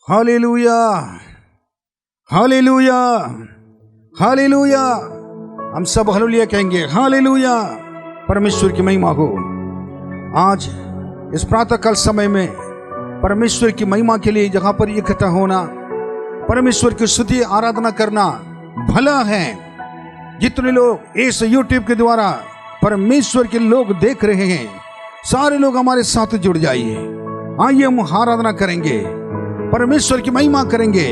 Hallelujah, hallelujah, hallelujah. हम सब hallelujah कहेंगे। हालेलुया, परमेश्वर की महिमा हो। आज इस प्रातः काल समय में परमेश्वर की महिमा के लिए जहां पर इकट्ठा होना, परमेश्वर की स्तुति आराधना करना भला है। जितने लोग इस यूट्यूब के द्वारा परमेश्वर के लोग देख रहे हैं, सारे लोग हमारे साथ जुड़ जाइए। आइए हम आराधना करेंगे, परमेश्वर की महिमा करेंगे।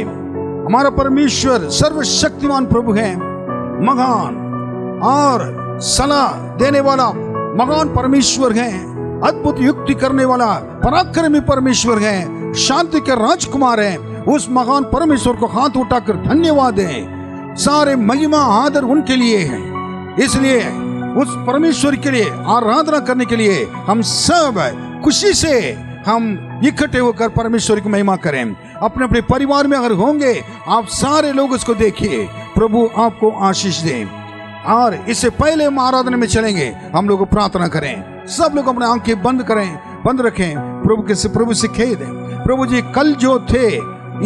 हमारा परमेश्वर सर्वशक्तिमान प्रभु है, महान और सलाह देने वाला महान परमेश्वर है, अद्भुत युक्ति करने वाला पराक्रमी परमेश्वर है, शांति के राजकुमार है। उस महान परमेश्वर को हाथ उठाकर धन्यवाद दें। सारे महिमा आदर उनके लिए है, इसलिए उस परमेश्वर के लिए आराधना करने के लिए हम सब खुशी से हम इकट्ठे होकर परमेश्वर की महिमा करें। अपने अपने परिवार में अगर होंगे, आप सारे लोग उसको देखिए, प्रभु आपको आशीष दें। और इससे पहले हम आराधना में चलेंगे, हम लोग प्रार्थना करें। सब लोग अपने आंखें बंद करें, बंद रखें, प्रभु से कह दें, प्रभु जी कल जो थे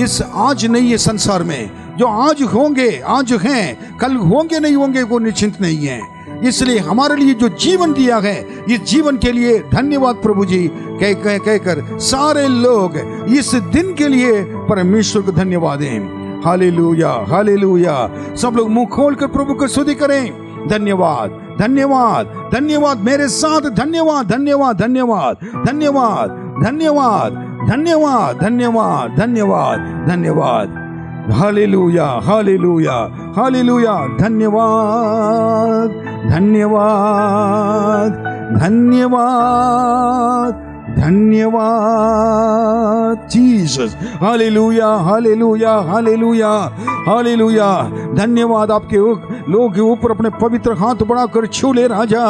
इस आज नहीं है संसार में, जो आज होंगे आज हैं, कल होंगे नहीं होंगे वो निश्चिंत नहीं है। इसलिए हमारे लिए जो जीवन दिया है, इस जीवन के लिए धन्यवाद प्रभु जी कहकर सारे लोग इस दिन के लिए परमेश्वर को धन्यवाद दें। Hallelujah, hallelujah. सब लोग मुंह खोलकर प्रभु को स्तुति करें। धन्यवाद, धन्यवाद, धन्यवाद। मेरे साथ धन्यवाद, धन्यवाद, धन्यवाद, धन्यवाद, धन्यवाद, धन्यवाद, धन्यवाद, धन्यवाद, धन्यवाद। Hallelujah, hallelujah, hallelujah. धन्यवाद, धन्यवाद, धन्यवाद, धन्यवाद Jesus. Hallelujah, hallelujah, hallelujah, hallelujah. धन्यवाद। आपके लोगों के ऊपर अपने पवित्र हाथ बढ़ाकर छू ले राजा।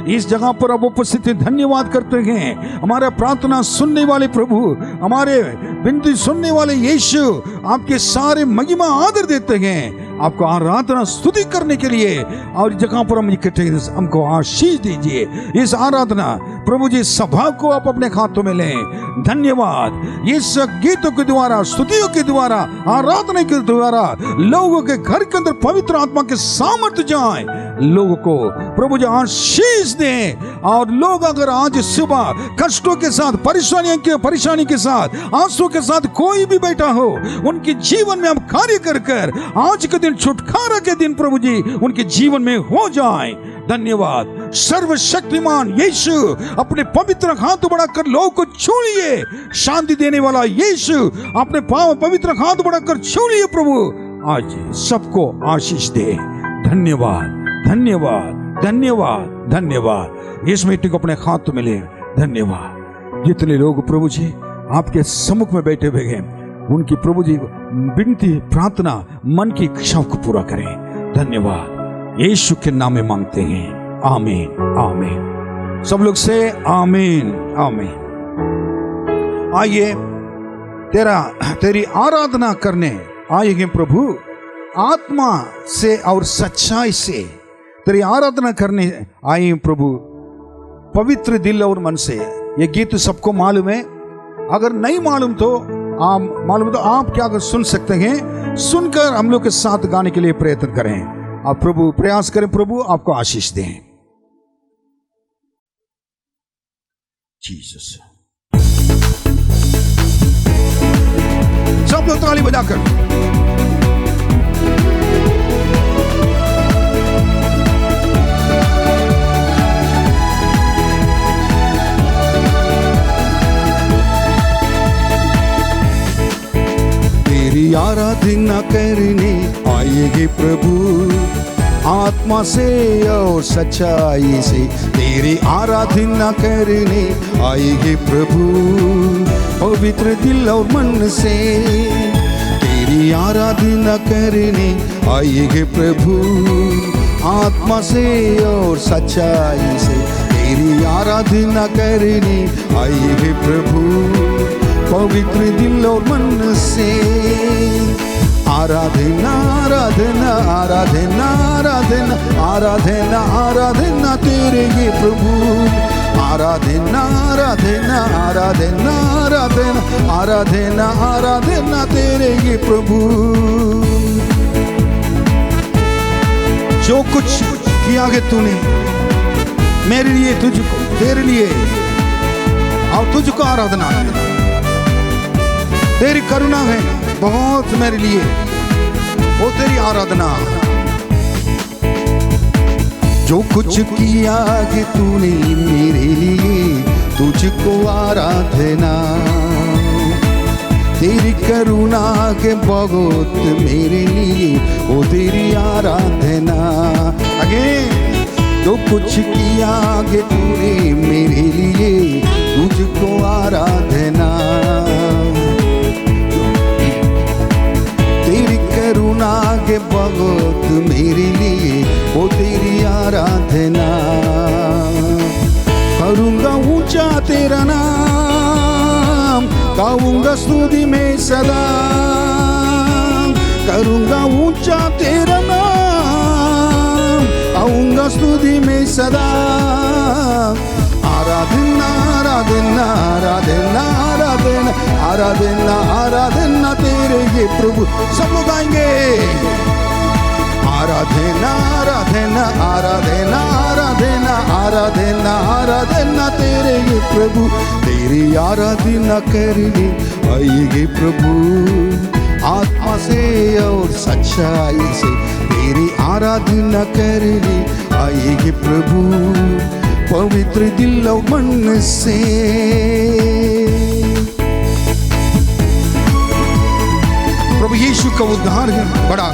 इस जगह पर अब उपस्थित धन्यवाद करते हैं। हमारा प्रार्थना सुनने वाले प्रभु, हमारे विनती सुनने वाले यीशु, आपके सारे महिमा आदर देते हैं। आपको आराधना स्तुति करने के लिए और जगह पर हम इकट्ठे, हमको आशीष दीजिए। इस आराधना प्रभु जी सभा को आप अपने हाथों में लें। धन्यवाद। इस गीतों के द्वारा, स्तुतियों के द्वारा, आराधना के द्वारा लोगों के घर के अंदर पवित्र आत्मा के सामर्थ्य जाए, लोगों को प्रभु जी आशीष दें। और लोग अगर आज सुबह कष्टों के साथ, परेशानी के साथ, आंसू के साथ कोई भी बैठा हो, उनके जीवन में हम कार्य कर आज के दिन छुटकारा के दिन प्रभु जी उनके जीवन में हो जाए। धन्यवाद। सर्वशक्तिमान यीशु, अपने पवित्र हाथ बढ़ाकर लोगों को छू लिए। शांति देने वाला यीशु, अपने पवित्र हाथ बढ़ाकर छू लिए। प्रभु आज सबको आशीष दे। धन्यवाद, धन्यवाद, धन्यवाद, धन्यवाद। इस मीटिंग को अपने हाथ में ले। धन्यवाद। जितने लोग प्रभु जी आपके सम्मुख में बैठे हुए हैं, उनकी प्रभु जी विनती, प्रार्थना, मन की इच्छाओं को पूरा करें। धन्यवाद। यीशु के नाम में मांगते हैं, आमीन, आमीन। सब लोग से आमीन, आमीन। आइए तेरी आराधना करने आए हैं प्रभु, आत्मा से और सच्चाई से तेरी आराधना करने आए हैं प्रभु, पवित्र दिल और मन से। ये गीत सबको मालूम है। अगर नहीं मालूम तो आप क्या कर सुन सकते हैं, सुनकर हम लोग के साथ गाने के लिए प्रयत्न करें। आप प्रभु प्रयास करें, प्रभु आपको आशीष दें। जीसस। सब लोग ताली बजाकर तेरी आराधना करने आएंगे प्रभु, आत्मा से और सच्चाई से। तेरी आराधना करने आएंगे प्रभु, पवित्र दिल और मन से। तेरी आराधना करने आएंगे प्रभु, आत्मा से और सच्चाई से। तेरी आराधना करने आएंगे प्रभु, पवित्र दिल और मन से। आराधना, आराधना, आराधना, आराधना, आराधना, आराधना तेरे ये प्रभु। आराधना आराधना आराधना आराधना आराधना आराधना तेरे ये प्रभु। जो कुछ किया है तूने मेरे लिए, तुझको, तेरे लिए, और तुझको आराधना है। तेरी करुणा है बहुत मेरे लिए, वो तेरी आराधना। जो कुछ किया है तूने मेरे लिए, तुझको आराधना। तेरी करुणा के बहुत मेरे लिए, वो तेरी आराधना। अगेन, जो कुछ किया है तूने मेरे लिए, तुझको आराधना। तेरी करुणा के बहुत मेरे लिए, वो तेरी आराधना। करूँगा ऊंचा तेरा नाम, गाऊंगा स्तुति में सदा। करूँगा ऊंचा तेरा नाम, गाऊंगा स्तुति में सदा। आराधना आराधना आराधना आराधना आराधना आराधना तेरे ये प्रभु। सब लोग गाएंगे। आराधना आराधना आराधना आराधना आराधना आराधना तेरे ये प्रभु। तेरी आराधना करने आएंगे प्रभु, आत्मा से और सच्चाई से। तेरी आराधना करने आएंगे प्रभु, पवित्र दिल और मन से। प्रभु यीशु का उद्धार है बड़ा,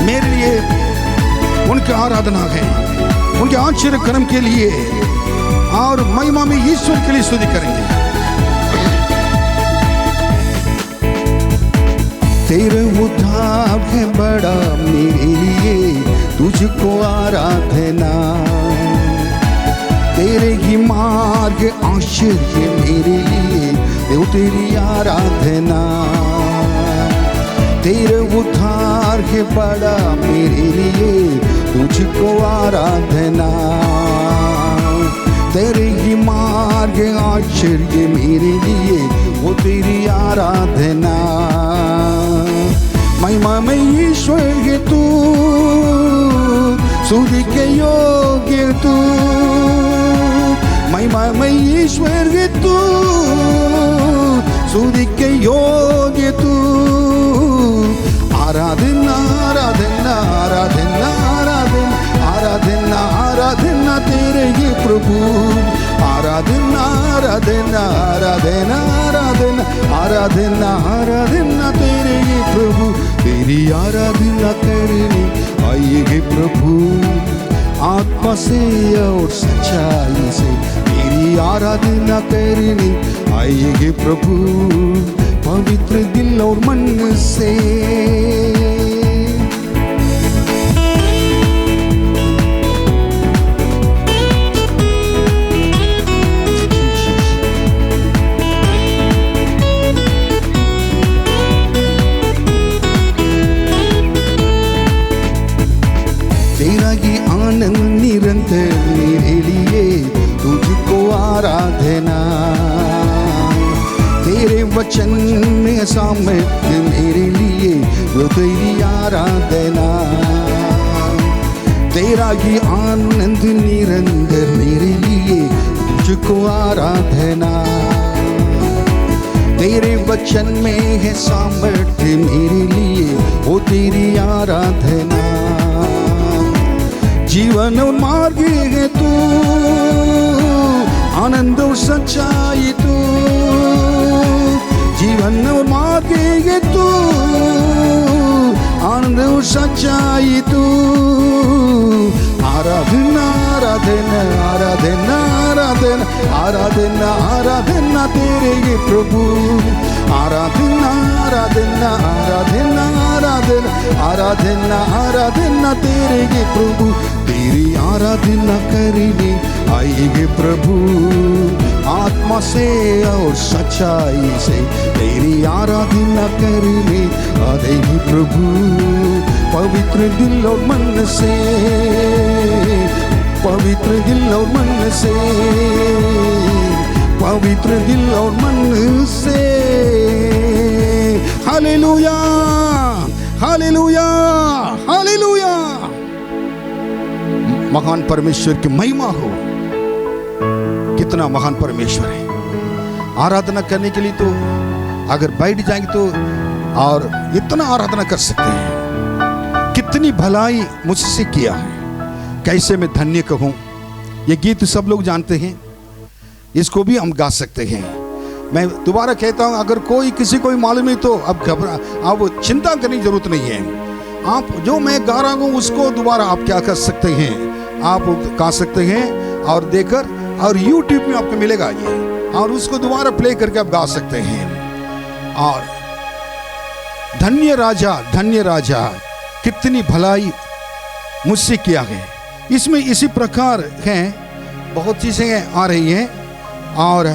मेरे लिए उनकी आराधना है, उनके आश्चर्य कर्म के लिए, और महिमा में ईश्वर के लिए स्तुति करेंगे। तेरा उद्धार है बड़ा मेरे लिए, तुझको आराधना। तेरे ही मार्ग आश्चर्य मेरे लिए, देव तेरी आराधना। तेरे उद्धार है बड़ा मेरे लिए, तुझको आराधना। तेरे ही मार्ग आश्चर्य मेरे लिए, वो तेरी आराधना। महिमा में ईश्वर है तू, स्तुति के योग्य तू। महिमा में ईश्वर है तू, स्तुति के योग्य तू। आराधना आराधना आराधना आराधना आराधना आराधना तेरे ये प्रभु। आराधना आराधना आराधना आराधना आराधना आराधना तेरे ये प्रभु। तेरी आराधना करने आएंगे प्रभु, आत्मा से और सच्चाई से। तेरी आराधना करने आएंगे प्रभु, पवित्र दिल और मन से। तेरा ही आनंद निरंतर मेरे लिए, तुझको आराधना। तेरे वचन में सामर्थ्य मेरे लिए, वो तेरी आराधना। तेरा ही आनंद निरंतर मेरे लिए, तुझको आराधना। तेरे वचन में है सामर्थ्य मेरे लिए, वो तेरी आराधना। जीवन और मार्ग है तू, आनंद और सच्चाई तू। जीवन और मार्ग है तू, आनंद और सच्चाई तू। आराधना आराधना आराधना आराधना आराधना आराधना तेरे ये प्रभु। आराधना आराधना आराधना आराधना आराधना आराधना तेरे ये प्रभु। तेरी आराधना करने आएंगे प्रभु, आत्मा से और सच्चाई से। तेरी आराधना करने आएंगे प्रभु, पवित्र दिल और मन से। पवित्र दिल और मन से, पवित्र दिल और मन से। Hallelujah, hallelujah, hallelujah. महान परमेश्वर की महिमा हो। कितना महान परमेश्वर है। आराधना करने के लिए तो अगर बैठ जाएंगे तो और इतना आराधना कर सकते हैं। कितनी भलाई मुझसे किया है, कैसे मैं धन्य कहूँ। ये गीत सब लोग जानते हैं, इसको भी हम गा सकते हैं। मैं दोबारा कहता हूँ, अगर कोई किसी को मालूम नहीं तो अब घबरा, अब चिंता करने की जरूरत नहीं है। आप जो मैं गा रहा हूँ उसको दोबारा आप क्या कर सकते हैं, आप गा सकते हैं और देकर, और YouTube में आपको मिलेगा ये, और उसको दोबारा प्ले करके आप गा सकते हैं। और धन्य राजा, धन्य राजा, कितनी भलाई मुझसे किया है। इसमें इसी प्रकार है, बहुत चीजें आ रही हैं। और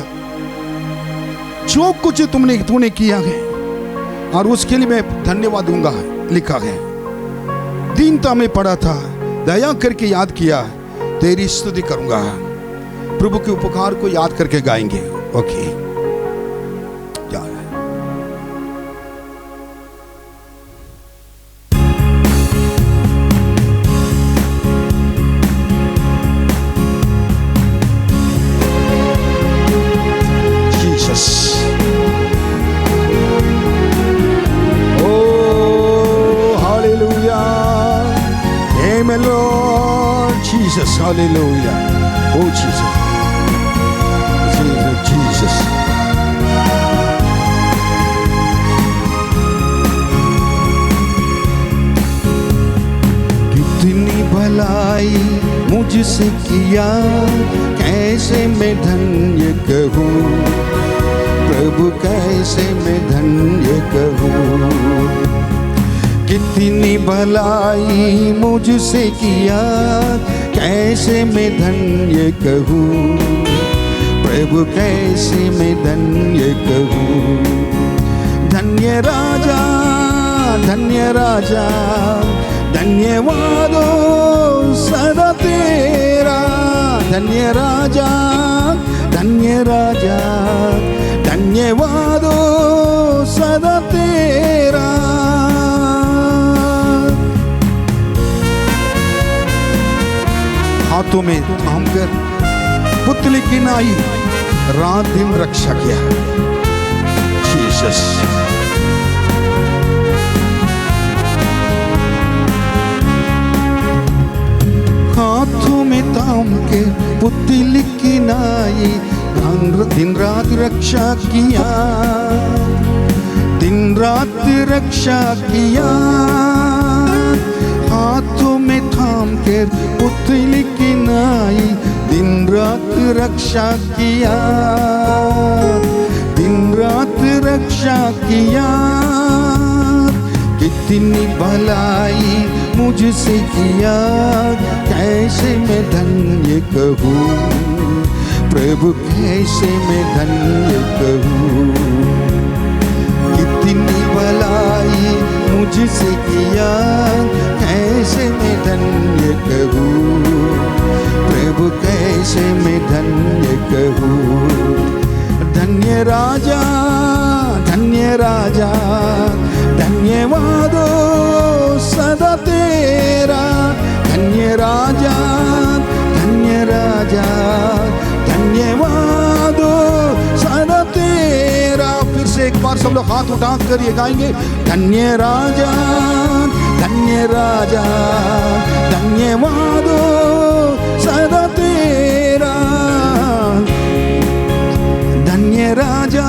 जो कुछ तूने किया है और उसके लिए मैं धन्यवाद दूंगा, लिखा है। दीनता में पड़ा था, दया करके याद किया, तेरी स्तुति करूंगा। प्रभु के उपकार को याद करके गाएंगे। Okay, Hallelujah. Oh Jesus. Jesus, Jesus. कितनी भलाई मुझसे किया, कैसे मैं धन्य कहूँ। प्रभु कैसे मैं धन्य कहूँ। कितनी भलाई मुझसे किया, कैसे मैं धन्य कहूँ। प्रभु कैसे मैं धन्य कहूँ। धन्य राजा, धन्य राजा, धन्यवादो सदा तेरा। धन्य राजा, धन्य राजा, धन्यवादो सदा तेरा। हाथों में थाम कर पुतली की नाई रात दिन रक्षा किया। जीसस, हाथों में थाम के पुतली की नाई दिन रात रक्षा किया, दिन रात रक्षा किया। हाथों में थाम के पुतली की नाई दिन रात रक्षा किया, दिन रात रक्षा किया। कितनी भलाई मुझसे किया, कैसे मैं धन्य कहूँ। प्रभु कैसे मैं धन्य कहूँ। कितनी भलाई मुझसे किया, कैसे मैं धन्य कहूँ। प्रभु कैसे मैं धन्य कहूँ। धन्य राजा, धन्य राजा, धन्यवादो सदा तेरा। धन्य राजा, धन्य राजा, धन्यवादो सदा तेरा। फिर से एक बार सब लोग हाथ उठा कर ये गाएंगे। धन्य राजा, धन्य राजा, धन्यवादो सदा तेरा। धन्य राजा,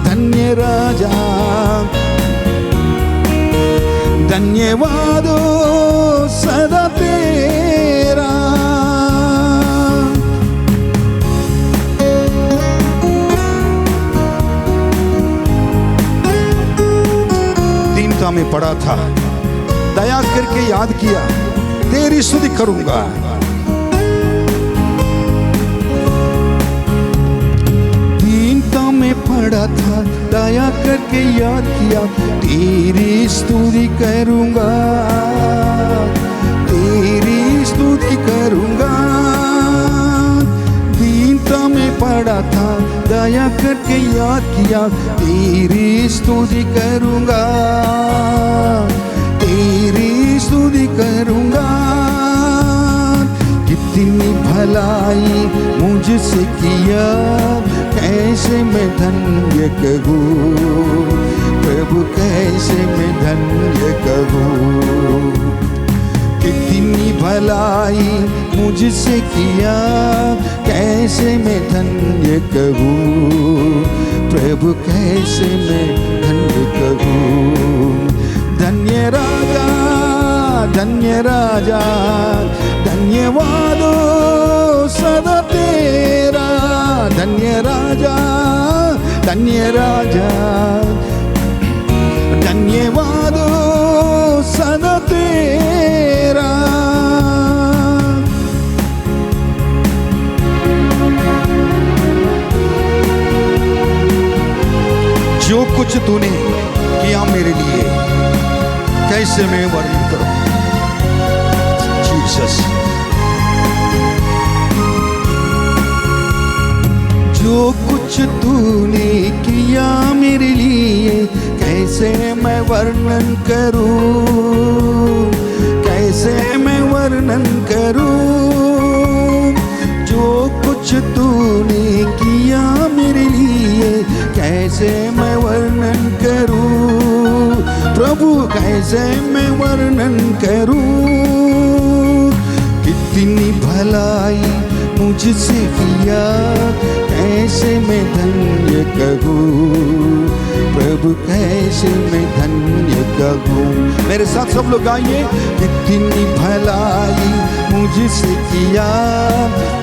धन्य राजा, धन्यवादो सदा तेरा। दीनता में पड़ा था, दया करके याद किया, तेरी स्तुति करूंगा। दीनता में पड़ा था, दया करके याद किया, तेरी स्तुति करूंगा, तेरी स्तुति करूंगा। पड़ा था, दया करके याद किया, तेरी स्तुति करूंगा, तेरी स्तुति करूंगा। कितनी भलाई मुझसे किया, कैसे मैं धन्य कहूँ प्रभु, कैसे मैं धन्य कहूँ। कितनी भलाई मुझसे किया, कैसे मैं धन्य कहूँ प्रभु, कैसे मैं धन्य कहूँ। धन्य राजा, धन्य राजा, धन्यवादो सदा तेरा। धन्य राजा, धन्य राजा, धन्यवादो सदा तेरा। जो कुछ तूने किया मेरे लिए, कैसे मैं वर्णन करूं जीसस। जो कुछ तूने किया मेरे लिए, कैसे मैं वर्णन करूं, कैसे मैं वर्णन करूं। जो कुछ तूने किया मेरे लिए, कैसे मैं वर्णन करूं प्रभु, कैसे मैं वर्णन करूं। कितनी भलाई मुझसे किया, कैसे मैं धन्य कहूँ प्रभु, कैसे मैं धन्य कहूँ। मेरे साथ सब लोग गाइए। कितनी भलाई मुझसे किया,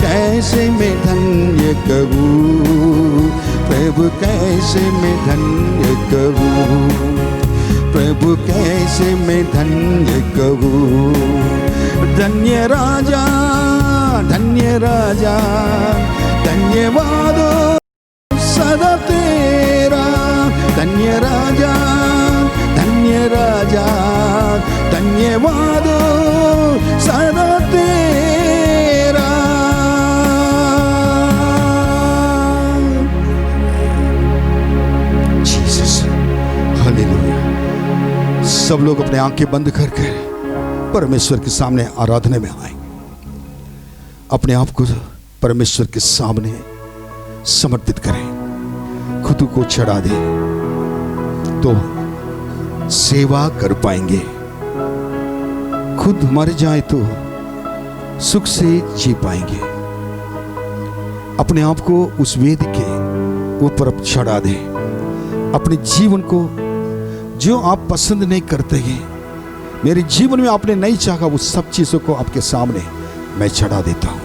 कैसे मैं धन्य कहूँ प्रभु, कैसे मैं धन्य कहूँ प्रभु, कैसे मैं धन्य कहूँ। धन्य राजा, धन्य राजा, धन्यवादो सदा तेरा। धन्य राजा, धन्य राजा, धन्यवादो सदा तेरा। Jesus, hallelujah. सब लोग अपने आंखें बंद करके परमेश्वर के सामने आराधना में आए। अपने आप को परमेश्वर के सामने समर्पित करें, खुद को चढ़ा दें, तो सेवा कर पाएंगे। खुद मर जाए तो सुख से जी पाएंगे। अपने आप को उस वेद के ऊपर चढ़ा दें। अपने जीवन को जो आप पसंद नहीं करते हैं, मेरे जीवन में आपने नहीं चाहा, वो सब चीज़ों को आपके सामने मैं चढ़ा देता हूँ।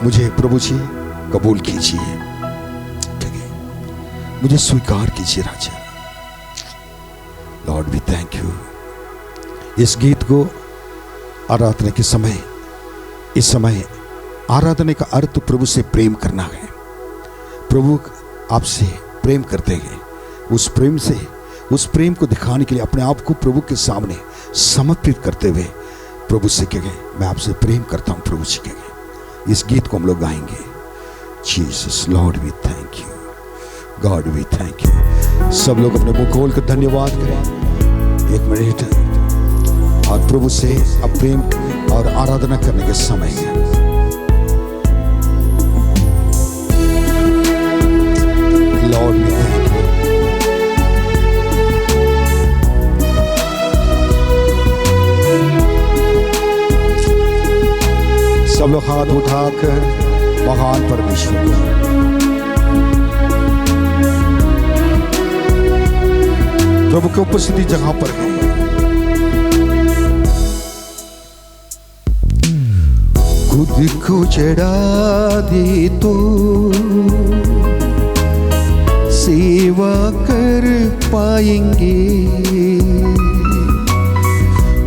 मुझे प्रभु जी कबूल कीजिए, मुझे स्वीकार कीजिए राजा। Lord we thank you. इस गीत को आराधना के समय, इस समय आराधना का अर्थ प्रभु से प्रेम करना है। प्रभु आपसे प्रेम करते हैं। उस प्रेम से, उस प्रेम को दिखाने के लिए अपने आप को प्रभु के सामने समर्पित करते हुए प्रभु से कहें, मैं आपसे प्रेम करता हूं प्रभु से कहें। इस गीत को हम लोग गाएंगे। Jesus, Lord we thank you, God we thank you. सब लोग अपने मुंह खोल कर धन्यवाद करें। एक मिनट और प्रभु से अब प्रेम और आराधना करने के समय है। Lord we thank you. सब लोग हाथ उठाकर महान परमेश्वर को, प्रभु के उपस्थिति जगह पर है। खुद को चढ़ा दे तो सेवा कर पाएंगे।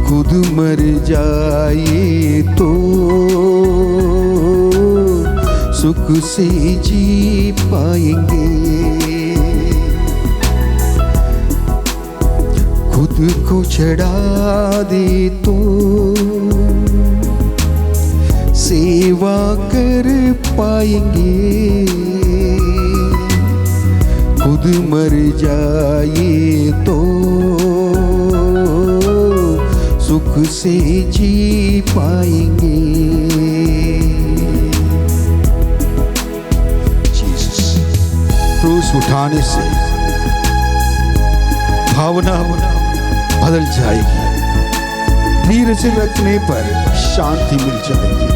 खुद मर जाए तो सुख से जी पाएंगे। खुद को चढ़ा दे तो सेवा कर पाएंगे, खुद मर जाए तो सुख से जी पाएंगे। जीसस, क्रूस उठाने से भावना बदल जाएगी, धीरज रखने पर शांति मिल जाएगी।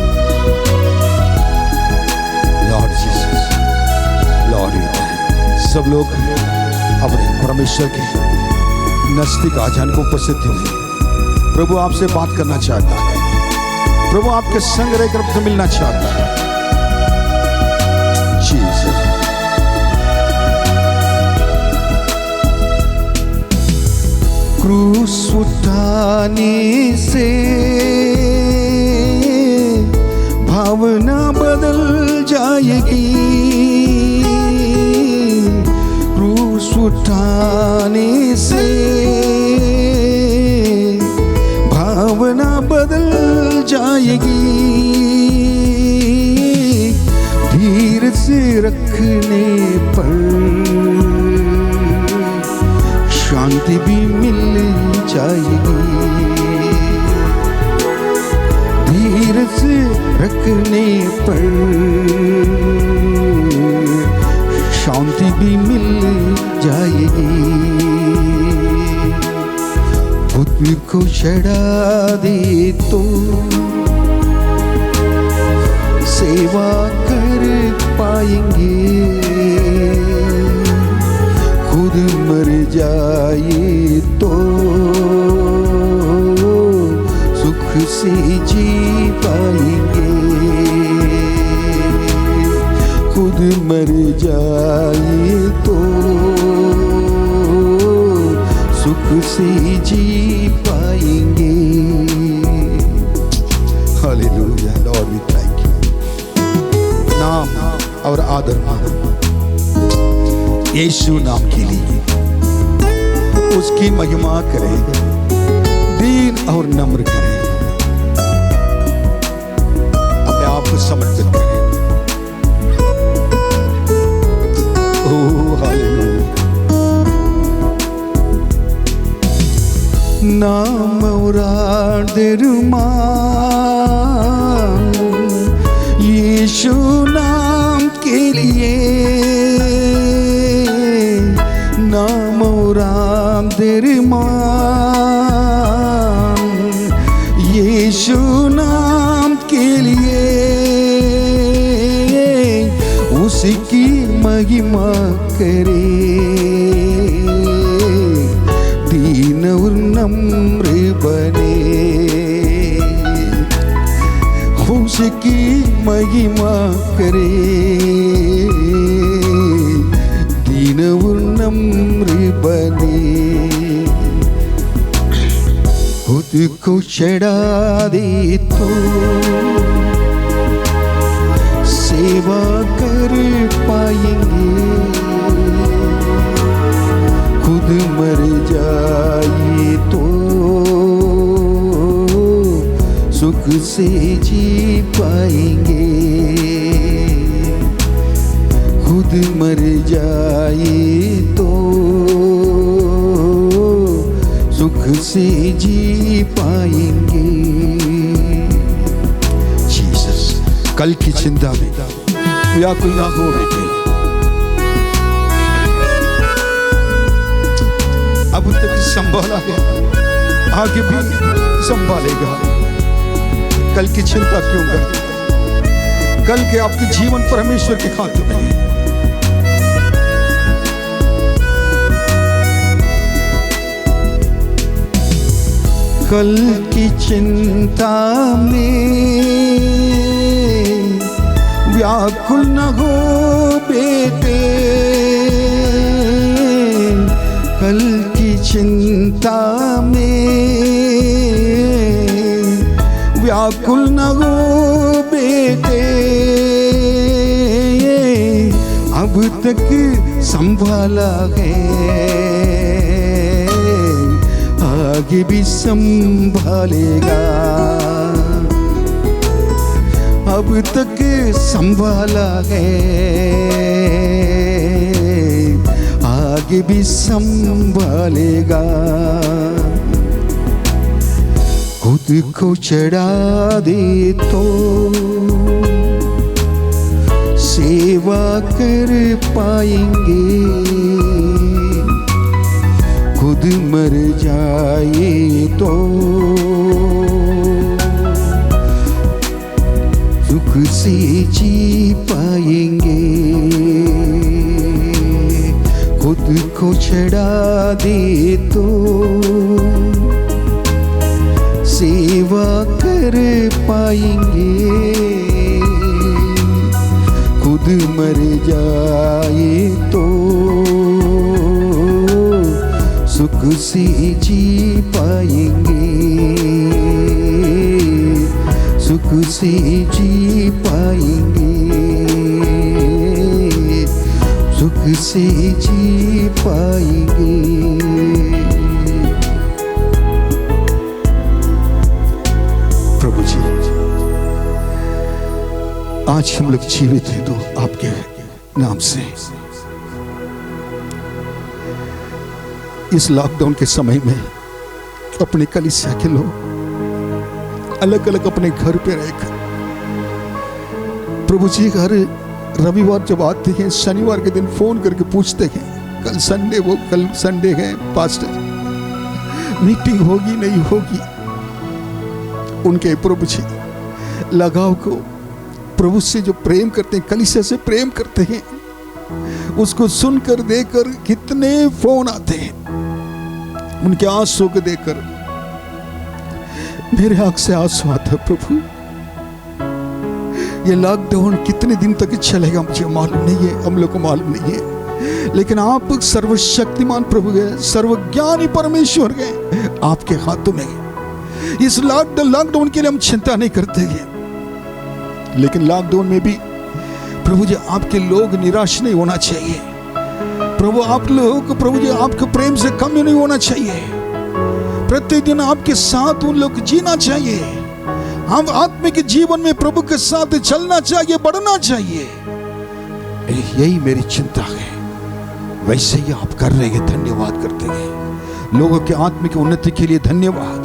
लॉर्ड जीसस, लॉर्ड, सब लोग अपने परमेश्वर के नजदीक आ जाने को उपस्थित हुए। प्रभु आपसे बात करना चाहता है, प्रभु आपके संग रहकर आपसे मिलना चाहता है। जीसस, क्रूस उठाने से भावना बदल जाएगी, क्रूस उठाने से भावना बदल जाएगी, धीरज से रखने पर शांति भी मिल जाएगी, धीरज से रखने पर शांति भी मिल जाएगी। खुद को छड़ा दे तो सेवा कर पाएंगे, खुद मर जाए तो सुख से जी पाएंगे, खुद मर जाए तो सुख से जी पाएंगे। Hallelujah, Lord we thank you. नाम और आदर यीशु नाम के लिए, उसकी महिमा करें, दीन और नम्र करें, अपने आप को समर्पित करें। Oh hallelujah. नाम और आदर मान यीशु नाम के लिए, नाम और आदर मान यीशु नाम के लिए, उसकी महिमा करे, दीन और नम्र बने, उसकी महिमा करे, दीन और नम्र बने, खुद को चढ़ा दे तो सेवा कर पाएंगे, खुद मर जाए तो सुख से जी पाएंगे, खुद मर जाए तो सुख से जी पाएंगे। जीसस, कल की चिंता में व्याकुल ना हो बेटे, अब तक संभाला गया, आगे भी संभालेगा। कल की चिंता क्यों करते? कल के आपके जीवन परमेश्वर के हाथ में है। कल की चिंता में व्याकुल न हो बेटे, कल की चिंता में व्याकुल न हो बेटे, अब तक संभाला है, आगे भी संभालेगा, अब तक संभाला है, आगे भी संभालेगा। खुद को चढ़ा दे तो सेवा कर पाएंगे, खुद मर जाए तो सुख से जी पाएंगे। खुद को चढ़ा दे तो सेवा कर पाएंगे, खुद मर जाए तो सुख से जी पाएंगे, सुख से जी पाएंगे, सुख से जी पाएंगे। प्रभु जी, आज हम लोग जीवित हैं तो आपके नाम से। इस लॉकडाउन के समय में अपने कलीसिया के लोग अलग अलग अपने घर पे रहकर, प्रभु जी हर रविवार जब आते हैं, शनिवार के दिन फोन करके पूछते हैं कल संडे वो, कल संडे है पास्टर, मीटिंग होगी नहीं होगी। उनके प्रभु जी लगाव को, प्रभु से जो प्रेम करते हैं, कलीसिया से प्रेम करते हैं, उसको सुनकर देकर कितने फोन आते हैं। उनके आंसू को देखकर मेरे आंख से आंसू आता है। प्रभु, ये लॉकडाउन कितने दिन तक चलेगा मुझे मालूम नहीं है, हम लोग को मालूम नहीं है, लेकिन आप सर्वशक्तिमान प्रभु है, सर्वज्ञानी परमेश्वर है, आपके हाथों में है। इस लॉकडाउन के लिए हम चिंता नहीं करते हैं, लेकिन लॉकडाउन में भी प्रभु जी आपके लोग निराश नहीं होना चाहिए। प्रभु आप लोग, प्रभु जी आपके प्रेम से कम नहीं होना चाहिए। प्रतिदिन आपके साथ उन लोग जीना चाहिए। हम आत्मिक जीवन में प्रभु के साथ चलना चाहिए, बढ़ना चाहिए। यही मेरी चिंता है। वैसे ही आप कर रहे हैं, धन्यवाद करते हैं। लोगों के आत्मिक उन्नति के लिए धन्यवाद,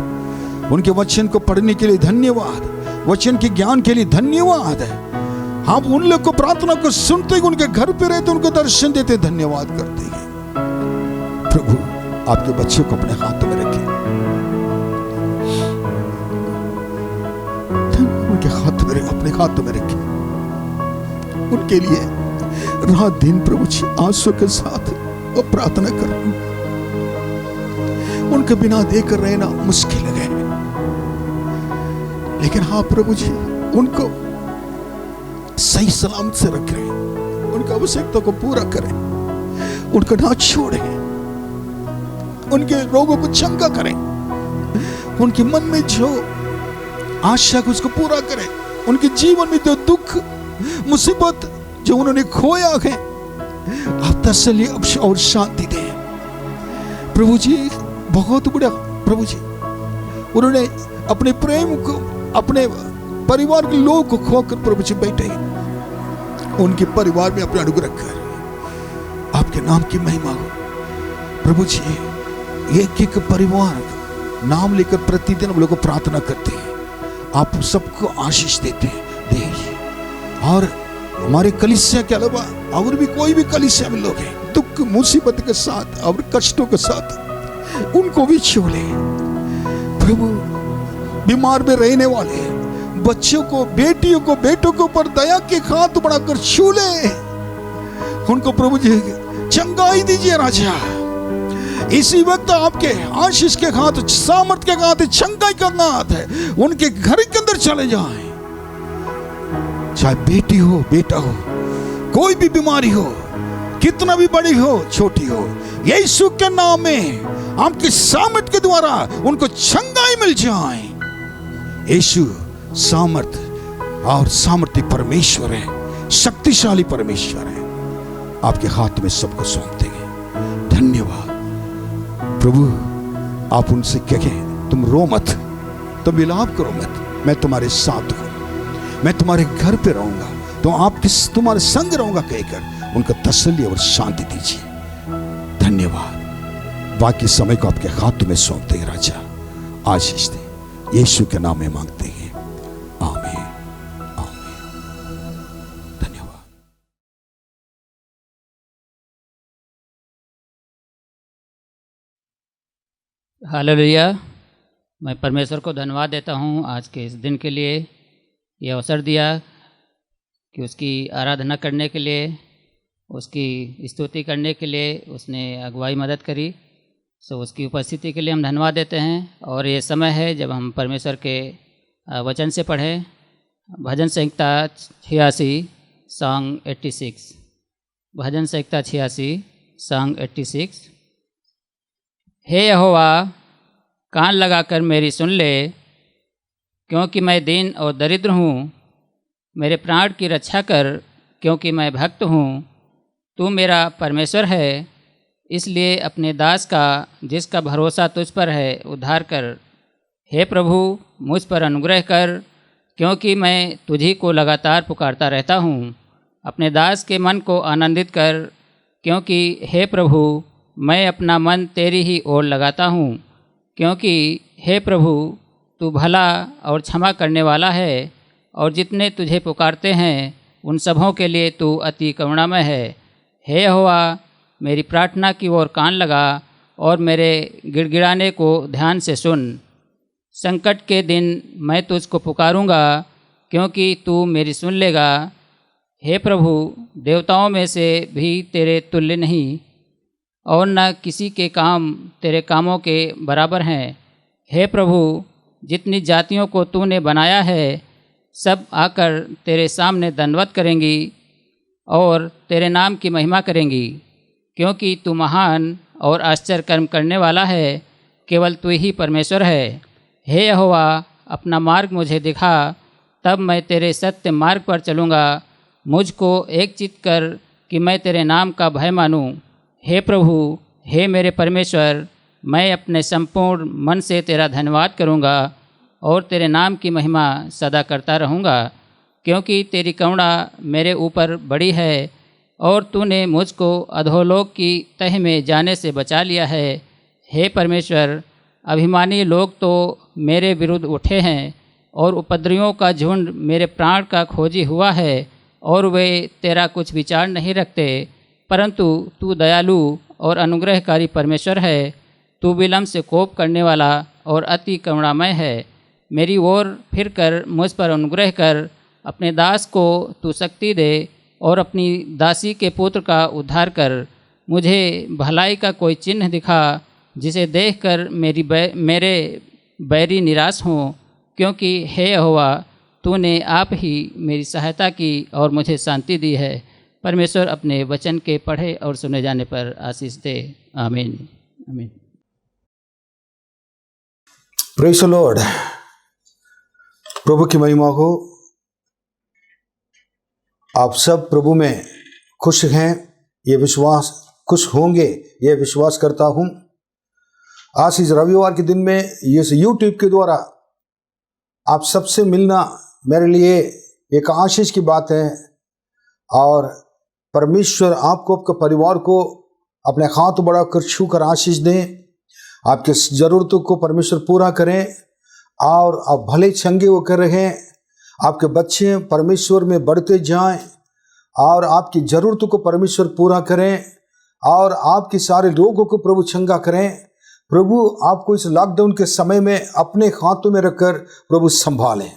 उनके वचन को पढ़ने के लिए धन्यवाद, वचन के ज्ञान के लिए धन्यवाद है। हम उन लोग को प्रार्थना को सुनते हैं, उनके घर पे रहते, उनको दर्शन देते, धन्यवाद करते हैं। प्रभु आपके बच्चों को अपने हाथों में रखें, उनके हाथ में, अपने हाथों में रखें। उनके लिए रात दिन प्रभु जी आंसू के साथ वो प्रार्थना कर, उनके बिना देकर रहना मुश्किल है, लेकिन हाँ प्रभु जी उनको सही सलामत से रखें, उनका आवश्यकता को पूरा करें, उनको ना छोड़ें, उनके रोगों को चंगा करें, उनके मन में जो आशा को उसको पूरा करें, उनके जीवन में जो दुख मुसीबत जो उन्होंने खोया है, आप तसल्ली और शांति दें। प्रभु जी बहुत बड़ा, प्रभु जी उन्होंने अपने प्रेम को, अपने परिवार के लोगों को खोकर प्रभु जी बैठे, उनके परिवार में अपने अनुग्रह कर आपके नाम की महिमा हो। प्रभु जी एक एक परिवार नाम लेकर प्रतिदिन हम लोग को प्रार्थना करते हैं, आप सबको आशीष देते हैं। और हमारे कलीसिया के अलावा और भी कोई भी कलीसिया में लोग हैं दुख मुसीबत के साथ और कष्टों के साथ, उनको भी छू ले प्रभु। बीमार में रहने वाले बच्चों को, बेटियों को, बेटों के ऊपर दया के हाथ बढ़ाकर छू ले, उनको प्रभु जी चंगाई दीजिए राजा। इसी वक्त आपके आशीष के हाथ, सामर्थ्य के हाथ, चंगाई का हाथ है, उनके घर के अंदर चले जाएं। चाहे बेटी हो, बेटा हो, कोई भी बीमारी हो, कितना भी बड़ी हो, छोटी हो, यीशु के नाम में आपकी सामर्थ के द्वारा उनको चंगाई मिल जाए। यीशु सामर्थ और सामर्थ्य परमेश्वर है, शक्तिशाली परमेश्वर है। आपके हाथ में सबको सौंपते हैं। धन्यवाद प्रभु। आप उनसे कहें तुम रो मत, तुम विलाप करो मत, मैं तुम्हारे साथ हूं। मैं तुम्हारे घर पे रहूंगा, तो तुम्हारे संग रहूंगा कहकर उनको तसल्ली और शांति दीजिए। धन्यवाद। बाकी समय को आपके हाथों में सौंपते हैं राजा, आशीष दे, यीशु के नाम में मांगते हैं, आमीन आमीन। धन्यवाद। हालेलुया। मैं परमेश्वर को धन्यवाद देता हूँ आज के इस दिन के लिए, ये अवसर दिया कि उसकी आराधना करने के लिए, उसकी स्तुति करने के लिए उसने अगुवाई मदद करी। सो उसकी उपस्थिति के लिए हम धन्यवाद देते हैं। और ये समय है जब हम परमेश्वर के वचन से पढ़ें। भजन संहिता 86 सॉन्ग 86, भजन संहिता 86 सॉन्ग 86। हे यहोवा, कान लगाकर मेरी सुन ले, क्योंकि मैं दीन और दरिद्र हूँ। मेरे प्राण की रक्षा कर, क्योंकि मैं भक्त हूँ। तू मेरा परमेश्वर है, इसलिए अपने दास का, जिसका भरोसा तुझ पर है, उद्धार कर। हे प्रभु, मुझ पर अनुग्रह कर, क्योंकि मैं तुझी को लगातार पुकारता रहता हूँ। अपने दास के मन को आनंदित कर, क्योंकि हे प्रभु, मैं अपना मन तेरी ही ओर लगाता हूँ। क्योंकि हे प्रभु, तू भला और क्षमा करने वाला है, और जितने तुझे पुकारते हैं उन सबों के लिए तू अति करुणामय है। हे यहोवा, मेरी प्रार्थना की ओर कान लगा और मेरे गिड़गिड़ाने को ध्यान से सुन। संकट के दिन मैं तुझको पुकारूंगा, क्योंकि तू मेरी सुन लेगा। हे प्रभु, देवताओं में से भी तेरे तुल्य नहीं, और न किसी के काम तेरे कामों के बराबर हैं। हे प्रभु, जितनी जातियों को तूने बनाया है सब आकर तेरे सामने दंडवत करेंगी और तेरे नाम की महिमा करेंगी, क्योंकि तू महान और आश्चर्य कर्म करने वाला है। केवल तू ही परमेश्वर है। हे यहोवा, अपना मार्ग मुझे दिखा, तब मैं तेरे सत्य मार्ग पर चलूँगा। मुझको एक चित्त कर कि मैं तेरे नाम का भय मानूं। हे प्रभु, हे मेरे परमेश्वर, मैं अपने संपूर्ण मन से तेरा धन्यवाद करूँगा और तेरे नाम की महिमा सदा करता रहूँगा, क्योंकि तेरी करुणा मेरे ऊपर बड़ी है और तूने मुझको अधोलोक की तह में जाने से बचा लिया है। हे परमेश्वर, अभिमानी लोग तो मेरे विरुद्ध उठे हैं और उपद्रवियों का झुंड मेरे प्राण का खोजी हुआ है, और वे तेरा कुछ विचार नहीं रखते। परंतु तू दयालु और अनुग्रहकारी परमेश्वर है। तू विलम्ब से कोप करने वाला और अति करुणामय है। मेरी ओर फिर कर मुझ पर अनुग्रह कर। अपने दास को तू शक्ति दे और अपनी दासी के पुत्र का उद्धार कर। मुझे भलाई का कोई चिन्ह दिखा, जिसे देखकर मेरे बैरी निराश हों, क्योंकि हे यहोवा, तूने आप ही मेरी सहायता की और मुझे शांति दी है। परमेश्वर अपने वचन के पढ़े और सुने जाने पर आशीष दे। आमीन आमीन। Praise the Lord. प्रभु की महिमा हो। आप सब प्रभु में खुश हैं, ये विश्वास, खुश होंगे ये विश्वास करता हूं। आज इस रविवार के दिन में इस यूट्यूब के द्वारा आप सबसे मिलना मेरे लिए एक आशीष की बात है, और परमेश्वर आपको, आपके परिवार को अपने हाथ बढ़ाकर छू कर आशीष दें। आपके ज़रूरतों को परमेश्वर पूरा करें और आप भले चंगे होकर रहें। आपके बच्चे परमेश्वर में बढ़ते जाएं और आपकी ज़रूरतों को परमेश्वर पूरा करें, और आपके सारे रोगों को प्रभु चंगा करें। प्रभु आपको इस लॉकडाउन के समय में अपने हाथों में रखकर प्रभु संभालें।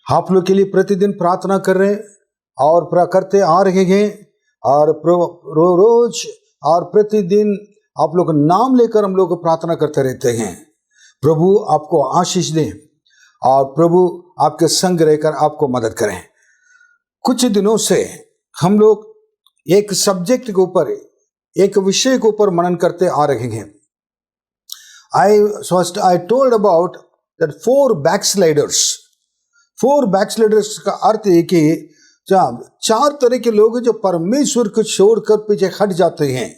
आप लोग के लिए प्रतिदिन प्रार्थना कर रहे और करते आ रहे हैं, और रोज और प्रतिदिन आप लोग नाम लेकर हम लोग प्रार्थना करते रहते हैं। प्रभु आपको आशीष दें और प्रभु आपके संग रहकर आपको मदद करें। कुछ दिनों से हम लोग एक सब्जेक्ट के ऊपर, एक विषय के ऊपर मनन करते आ रहे हैं। I told about that 4 backsliders. 4 backsliders का अर्थ है कि 4 तरह के लोग हैं जो परमेश्वर को छोड़कर पीछे हट जाते हैं।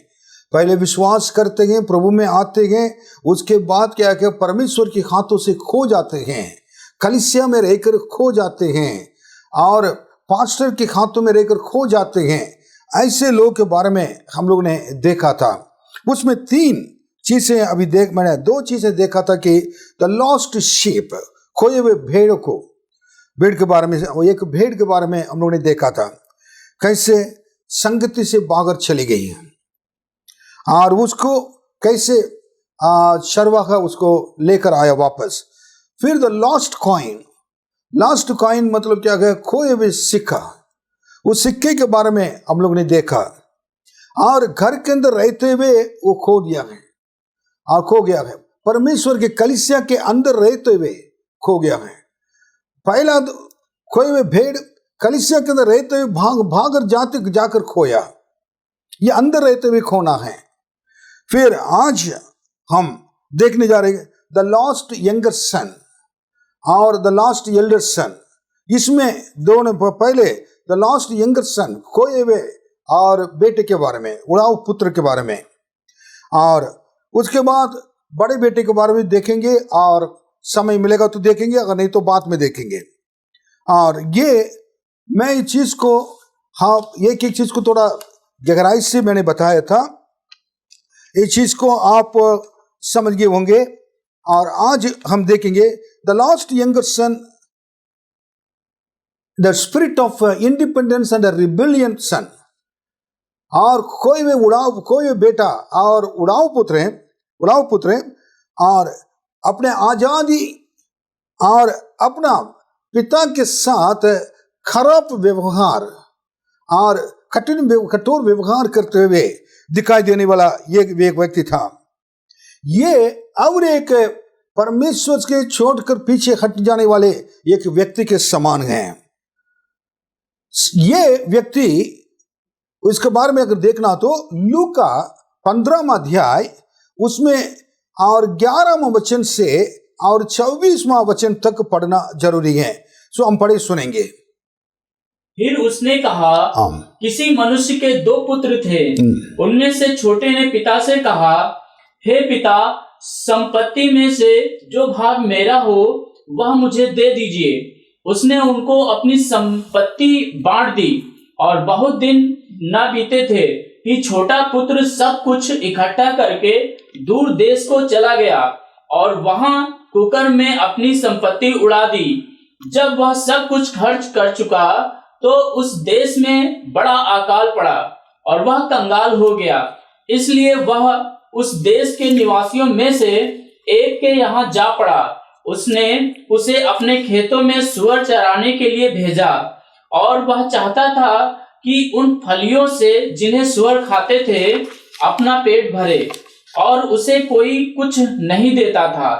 पहले विश्वास करते हैं, प्रभु में आते हैं, उसके बाद क्या कि परमेश्वर के हाथों से खो जाते हैं। कलीसिया में रहकर खो जाते हैं और पास्टर के हाथों में रहकर खो जाते हैं, ऐसे लोगों के बारे में हम लोग ने देखा था। उसमें 3 चीजें मैंने 2 चीजें देखा था कि द लॉस्ट शीप, खोए हुए भेड़ के बारे में, एक भेड़ के बारे में हम लोग ने देखा था, कैसे संगति से भागकर चली गई और उसको कैसे शर्वाहा उसको लेकर आया वापस। फिर द लॉस्ट कॉइन मतलब क्या है, खोए हुए सिक्का, उस सिक्के के बारे में हम लोग ने देखा। और घर के अंदर रहते हुए वो खो गया है, परमेश्वर के कलीसिया के अंदर रहते हुए खो गया है। पहला खोए हुए भेड़ कलीसिया के अंदर रहते हुए भागर जाकर खोया, ये अंदर रहते हुए खोना है। फिर आज हम देखने जा रहे हैं द लॉस्ट यंगर सन और द लॉस्ट एल्डर सन। इसमें दोनों, पहले द लॉस्ट यंगर सन, खोए हुए और बेटे के बारे में, उड़ाऊ पुत्र के बारे में, और उसके बाद बड़े बेटे के बारे में देखेंगे, और समय मिलेगा तो देखेंगे, अगर नहीं तो बाद में देखेंगे। और ये मैं इस चीज को, एक चीज को थोड़ा गहराई से मैंने बताया था, इस चीज को आप समझ गए होंगे। और आज हम देखेंगे the lost younger son, the spirit of independence and rebellion son. और कोई बेटा और उड़ाऊ पुत्र हैं और अपने आजादी और अपना पिता के साथ खराब व्यवहार और कठोर व्यवहार करते हुए दिखाई देने वाला ये एक व्यक्ति था। ये और एक परमेश्वर के छोड़कर पीछे हट जाने वाले एक व्यक्ति के समान है। ये व्यक्ति, उसके बारे में अगर देखना तो लूका 15वां अध्याय उसमें और 11वां वचन से और 24वां वचन तक पढ़ना जरूरी है। सो हम पढ़े सुनेंगे। फिर उसने कहा, किसी मनुष्य के 2 पुत्र थे। उनमें से छोटे ने पिता से कहा, हे पिता, संपत्ति में से जो भाग मेरा हो वह मुझे दे दीजिए। उसने उनको अपनी संपत्ति बांट दी। और बहुत दिन न बीते थे कि छोटा पुत्र सब कुछ इकट्ठा करके दूर देश को चला गया और वहां कुकर में अपनी संपत्ति उड़ा दी। जब वह सब कुछ खर्च कर चुका तो उस देश में बड़ा अकाल पड़ा और वह कंगाल हो गया। इसलिए वह उस देश के निवासियों में से एक के यहाँ जा पड़ा। उसने उसे अपने खेतों में सूअर चराने के लिए भेजा और वह चाहता था कि उन फलियों से जिन्हें सूअर खाते थे अपना पेट भरे, और उसे कोई कुछ नहीं देता था।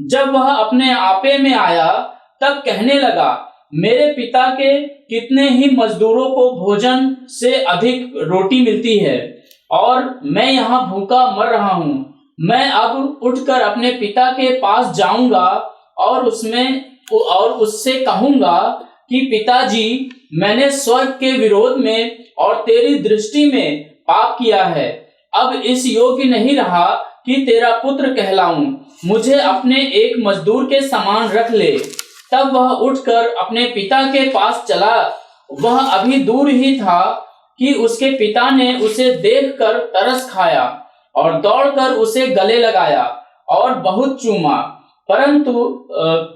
जब वह अपने आपे में आया तब कहने लगा, मेरे पिता के कितने ही मजदूरों को भोजन से अधिक रोटी मिलती है और मैं यहाँ भूखा मर रहा हूँ। मैं अब उठकर अपने पिता के पास जाऊंगा और उससे कहूंगा कि पिताजी, मैंने स्वर्ग के विरोध में और तेरी दृष्टि में पाप किया है। अब इस योग्य नहीं रहा कि तेरा पुत्र कहलाऊं। मुझे अपने एक मजदूर के समान रख ले। तब वह उठकर अपने पिता के पास चला। वह अभी दूर ही था कि उसके पिता ने उसे देखकर तरस खाया और दौड़कर उसे गले लगाया और बहुत चूमा। परंतु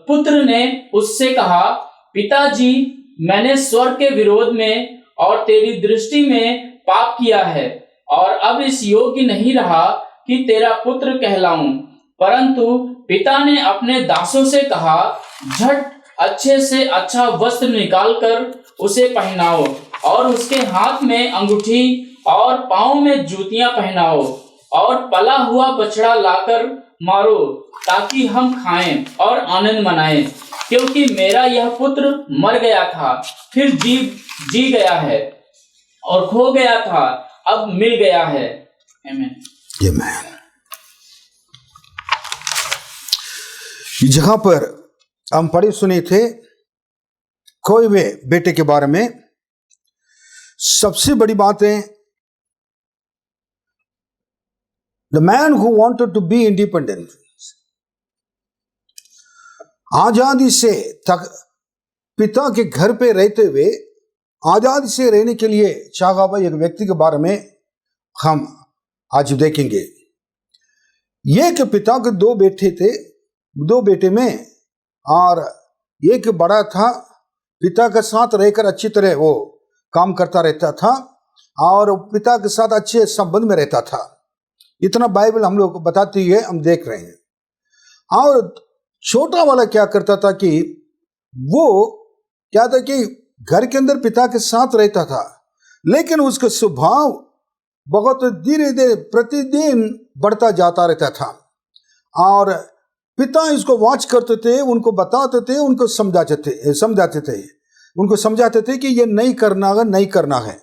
पुत्र ने उससे कहा, पिताजी, मैंने स्वर्ग के विरोध में और तेरी दृष्टि में पाप किया है और अब इस योग्य नहीं रहा कि तेरा पुत्र कहलाऊं। परंतु पिता ने अपने दासों से कहा, झट अच्छे से अच्छा वस्त्र निकालकर उसे पहनाओ और उसके हाथ में अंगूठी और पांव में जूतियां पहनाओ और पला हुआ बछड़ा लाकर मारो ताकि हम खाएं और आनंद मनाएं, क्योंकि मेरा यह पुत्र मर गया था फिर जी गया है और खो गया था अब मिल गया है। आमीन। आमीन। इस जगह पर हम पढ़े सुने थे खोए हुए बेटे के बारे में। सबसे बड़ी बात है, the man who wanted to be independent, आजादी से तक पिता के घर पे रहते हुए आजादी से रहने के लिए चाहा हुआ एक व्यक्ति के बारे में हम आज देखेंगे। एक पिता के दो बेटे थे, दो बेटे में, और एक बड़ा था, पिता के साथ रहकर अच्छी तरह वो काम करता रहता था और पिता के साथ अच्छे संबंध में रहता था। इतना बाइबल हम लोग को बताती है, हम देख रहे हैं। और छोटा वाला क्या करता था कि वो क्या था कि घर के अंदर पिता के साथ रहता था, लेकिन उसका स्वभाव बहुत धीरे धीरे प्रतिदिन बढ़ता जाता रहता था। और पिता इसको वॉच करते थे, उनको बताते थे, उनको उनको समझाते थे कि ये नहीं करना है, नहीं करना है।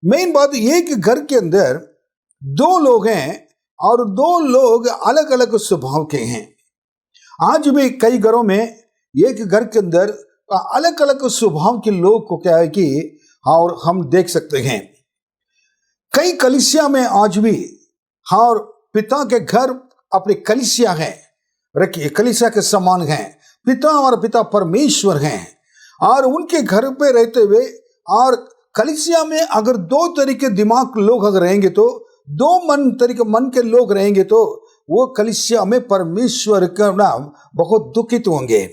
मेन बात, एक घर के अंदर दो लोग हैं और दो लोग अलग अलग स्वभाव के हैं। आज भी कई घरों में एक घर के अंदर अलग अलग स्वभाव के लोग को क्या है कि और हम देख सकते हैं। कई कलीसिया में आज भी और पिता के घर अपनी कलीसिया है, रखिए कलीसिया के समान हैं। पिता और पिता परमेश्वर हैं और उनके घर पे रहते हुए और कलीसिया में अगर दो तरीके दिमाग लोग अगर रहेंगे तो दो मन के लोग रहेंगे तो वो कलीसिया में परमेश्वर का नाम बहुत दुखित होंगे।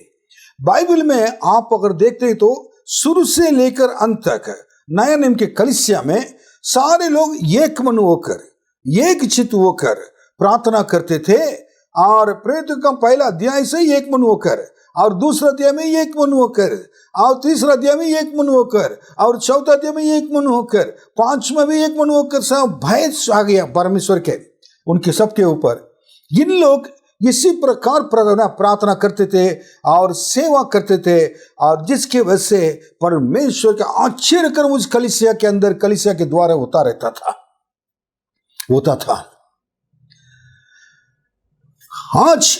बाइबल में आप अगर देखते हैं तो शुरू से लेकर अंत तक नया नियम के कलीसिया में सारे लोग एक मन होकर, एक चित्त होकर प्रार्थना करते थे। और प्रेरितों का पहला अध्याय से एक मन होकर, और दूसरा अध्याय में एक मन होकर, और तीसरा अध्याय में एक मन होकर, और चौथा अध्याय में एक मन होकर, पांचवा में एक मन होकर, सब भय आ गया परमेश्वर के उनके सबके ऊपर। इन लोग इसी प्रकार प्रार्थना करते थे और सेवा करते थे, और जिसकी वजह से परमेश्वर का आश्चर्य कर्म उस कलीसिया के अंदर, कलीसिया के द्वारा होता था। आज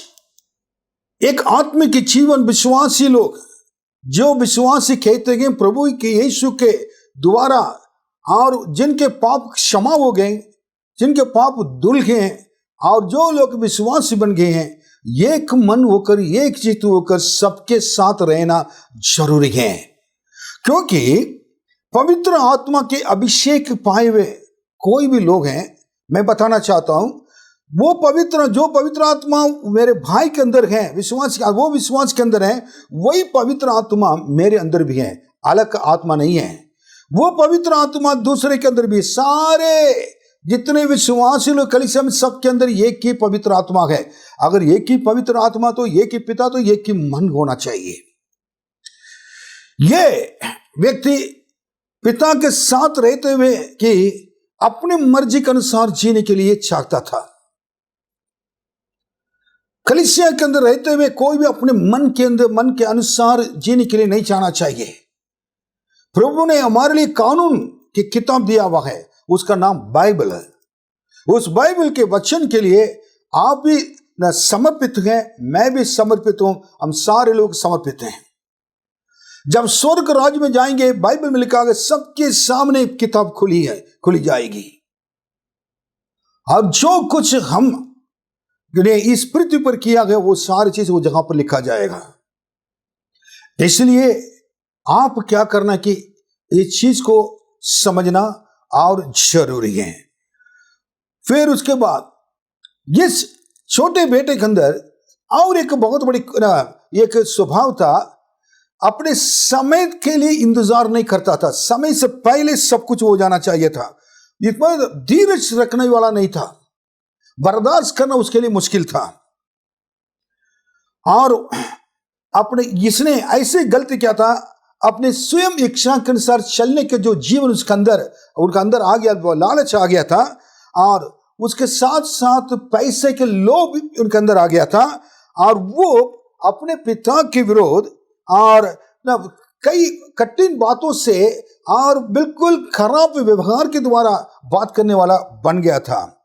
एक आत्मिक जीवन विश्वासी लोग जो विश्वासी कहते हैं प्रभु के यीशु के द्वारा, और जिनके पाप क्षमा हो गए, जिनके पाप धुल गए, और जो लोग विश्वासी बन गए हैं, एक मन होकर, एक चित्त होकर सबके साथ रहना जरूरी है। क्योंकि पवित्र आत्मा के अभिषेक पाए हुए कोई भी लोग हैं, मैं बताना चाहता हूं, वो जो पवित्र आत्मा मेरे भाई के अंदर है, वो विश्वास के अंदर है, वही पवित्र आत्मा मेरे अंदर भी है, अलग आत्मा नहीं है। वो पवित्र आत्मा दूसरे के अंदर भी, सारे जितने विश्वासी लोग कलीसिया में सबके अंदर एक ही पवित्र आत्मा है। अगर एक ही पवित्र आत्मा तो एक ही पिता, तो एक ही मन होना चाहिए। ये व्यक्ति पिता के साथ रहते हुए कि अपनी मर्जी के अनुसार जीने के लिए चाहता था। कलीसिया के अंदर रहते हुए कोई भी अपने मन के अनुसार जीने के लिए नहीं चाहना चाहिए। प्रभु ने हमारे लिए कानून की किताब दिया हुआ है, उसका नाम बाइबल है। उस बाइबल के वचन के लिए आप भी समर्पित हैं, मैं भी समर्पित हूं, हम सारे लोग समर्पित हैं। जब स्वर्ग राज्य में जाएंगे, बाइबल में लिखा है सबके सामने किताब खुली जाएगी, और जो कुछ हम इस पृथ्वी पर किया गया वो सारी चीज वो जगह पर लिखा जाएगा। इसलिए आप क्या करना कि इस चीज को समझना और जरूरी है। फिर उसके बाद इस छोटे बेटे के अंदर और एक बहुत बड़ी एक स्वभाव था, अपने समय के लिए इंतजार नहीं करता था, समय से पहले सब कुछ हो जाना चाहिए था। इतना धीरज रखने वाला नहीं था, बर्दाश्त करना उसके लिए मुश्किल था। और इसने ऐसे गलती किया था, अपने स्वयं इच्छा के अनुसार चलने के जो जीवन उनके अंदर आ गया, वो लालच आ गया था, और उसके साथ साथ पैसे के लोभ उनके अंदर आ गया था, और वो अपने पिता के विरोध और कई कठिन बातों से और बिल्कुल खराब व्यवहार के द्वारा बात करने वाला बन गया था।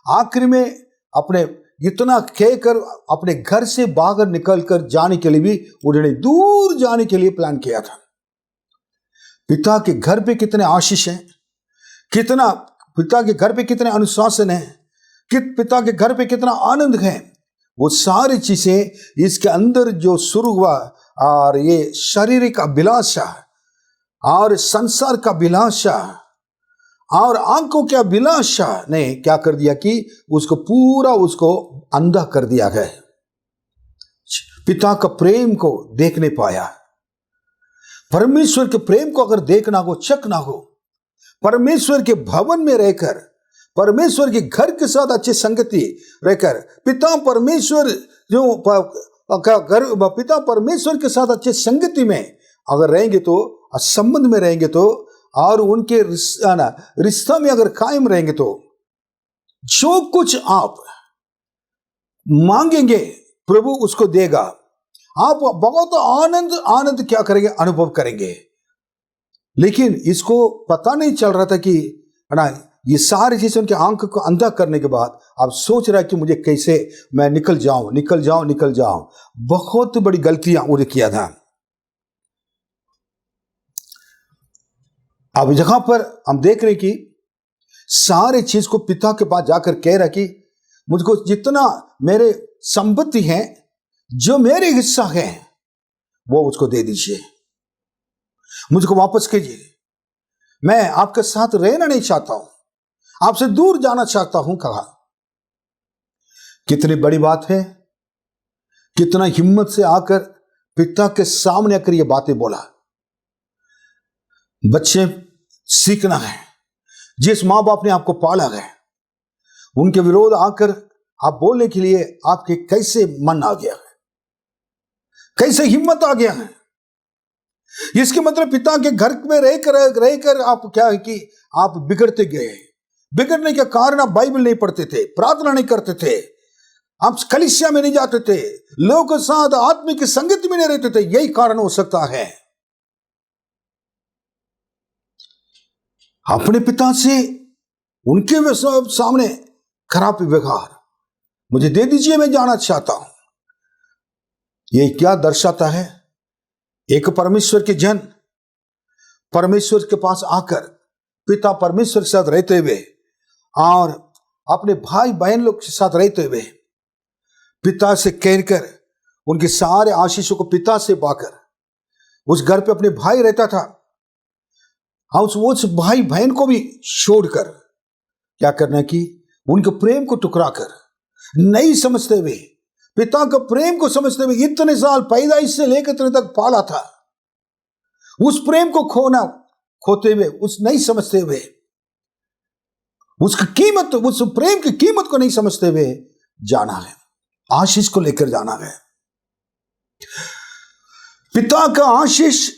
आखिर में अपने इतना कहकर अपने घर से बाहर निकलकर जाने के लिए भी उन्होंने दूर जाने के लिए प्लान किया था। पिता के घर पे कितने आशीष हैं, पिता के घर पे कितने अनुशासन है, पिता के घर पे कितना आनंद है, वो सारी चीजें इसके अंदर जो शुरू हुआ, और ये शारीरिक अभिलाषा और संसार का अभिलाषा और आंखों के अभिलाषा ने क्या कर दिया कि उसको पूरा उसको अंधा कर दिया है। पिता का प्रेम को देख नहीं पाया। परमेश्वर के प्रेम को अगर देखना हो, चखना हो, परमेश्वर के भवन में रहकर, परमेश्वर के घर के साथ अच्छी संगति रहकर, पिता परमेश्वर के साथ अच्छे संगति में अगर रहेंगे तो, संबंध में रहेंगे तो, और उनके रिश्ता में अगर कायम रहेंगे तो जो कुछ आप मांगेंगे प्रभु उसको देगा। आप बहुत आनंद क्या करेंगे, अनुभव करेंगे। लेकिन इसको पता नहीं चल रहा था कि ना ये सारी चीजें उनके आंख को अंधा करने के बाद आप सोच रहा है कि मुझे कैसे मैं निकल जाऊं। बहुत बड़ी गलतियां उन्होंने किया था। अब यहां पर हम देख रहे कि सारे चीज को पिता के पास जाकर कह रहा कि मुझको जितना मेरे संपत्ति है, जो मेरे हिस्सा है, वो उसको दे दीजिए, मुझको वापस कीजिए। मैं आपके साथ रहना नहीं चाहता हूं, आपसे दूर जाना चाहता हूं। कहा कितनी बड़ी बात है, कितना हिम्मत से आकर पिता के सामने आकर ये बातें बोला। बच्चे सीखना है, जिस मां बाप ने आपको पाला है उनके विरोध आकर आप बोलने के लिए आपके कैसे मन आ गया है, कैसे हिम्मत आ गया है। इसके मतलब पिता के घर में रहकर आप क्या है कि आप बिगड़ते गए। बिगड़ने के कारण आप बाइबल नहीं पढ़ते थे, प्रार्थना नहीं करते थे, आप कलीसिया में नहीं जाते थे, लोगों के साथ आत्मिक संगति में नहीं रहते थे। यही कारण हो सकता है। अपने पिता से उनके सामने खराब व्यवहार, मुझे दे दीजिए, मैं जाना चाहता हूं। यह क्या दर्शाता है? एक परमेश्वर के जन परमेश्वर के पास आकर, पिता परमेश्वर के साथ रहते हुए और अपने भाई बहन लोग के साथ रहते हुए, पिता से कहकर उनके सारे आशीषों को पिता से पाकर, उस घर पे अपने भाई रहता था, उस भाई बहन को भी छोड़कर क्या करना कि उनके प्रेम को टुकरा कर, नहीं समझते हुए, पिता का प्रेम को समझते हुए, इतने साल पैदाइश से लेकर इतने तक पाला था, उस प्रेम को खोते हुए, उस नहीं समझते हुए, उसकी कीमत, उस प्रेम की कीमत को नहीं समझते हुए जाना है, आशीष को लेकर जाना है। पिता का आशीष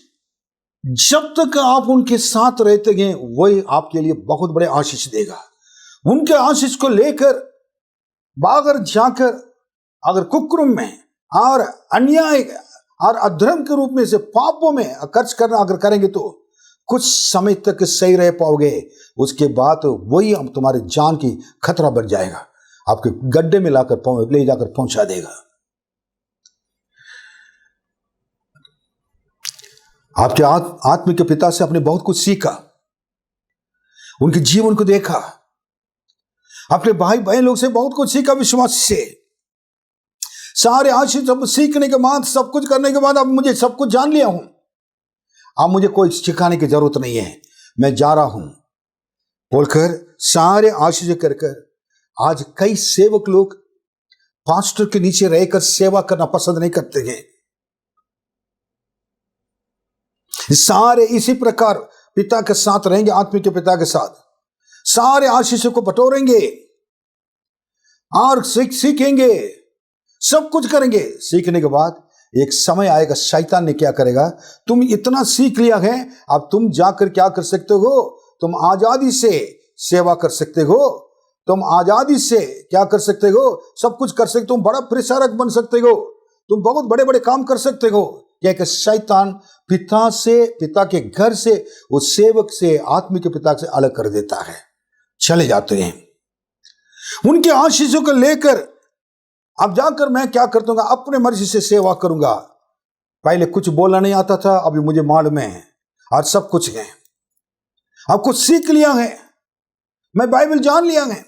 जब तक आप उनके साथ रहते हैं, वही आपके लिए बहुत बड़े आशीष देगा। उनके आशीष को लेकर बाहर जाकर अगर कुकर्म में और अन्याय और अधर्म के रूप में से पापों में खर्च करना अगर करेंगे तो कुछ समय तक सही रह पाओगे, उसके बाद वही हम तुम्हारे जान की खतरा बन जाएगा, आपके गड्ढे में ले जाकर पहुंचा देगा। आपके आत्मिक पिता से आपने बहुत कुछ सीखा, उनके जीवन को देखा, अपने भाई बहन लोग से बहुत कुछ सीखा, विश्वास से। सारे आशीष सब सीखने के बाद, सब कुछ करने के बाद, अब मुझे सब कुछ जान लिया हूं, अब मुझे कोई सिखाने की जरूरत नहीं है, मैं जा रहा हूं बोलकर सारे आशीष कर आज कई सेवक लोग पास्टर के नीचे रहकर सेवा करना पसंद नहीं करते हैं। सारे इसी प्रकार पिता के साथ रहेंगे, आत्मिक पिता के साथ सारे आशीषों को बटोरेंगे और सीखेंगे, सब कुछ करेंगे। सीखने के बाद एक समय आएगा, शैतान ने क्या करेगा, तुम इतना सीख लिया है, अब तुम जाकर क्या कर सकते हो, तुम आजादी से सेवा कर सकते हो, तुम आजादी से क्या कर सकते हो, सब कुछ कर सकते हो, तुम बड़ा प्रचारक बन सकते हो, तुम बहुत बड़े बड़े काम कर सकते हो। क्या कि शैतान पिता से, पिता के घर से, उस सेवक से, आत्मिक पिता से अलग कर देता है, चले जाते हैं। उनके आशीषों को लेकर अब जाकर मैं क्या करता हूँ, अपने मर्जी से सेवा करूंगा। पहले कुछ बोलना नहीं आता था, अभी मुझे मालूम है, आज सब कुछ है, अब कुछ सीख लिया है, मैं बाइबल जान लिया है,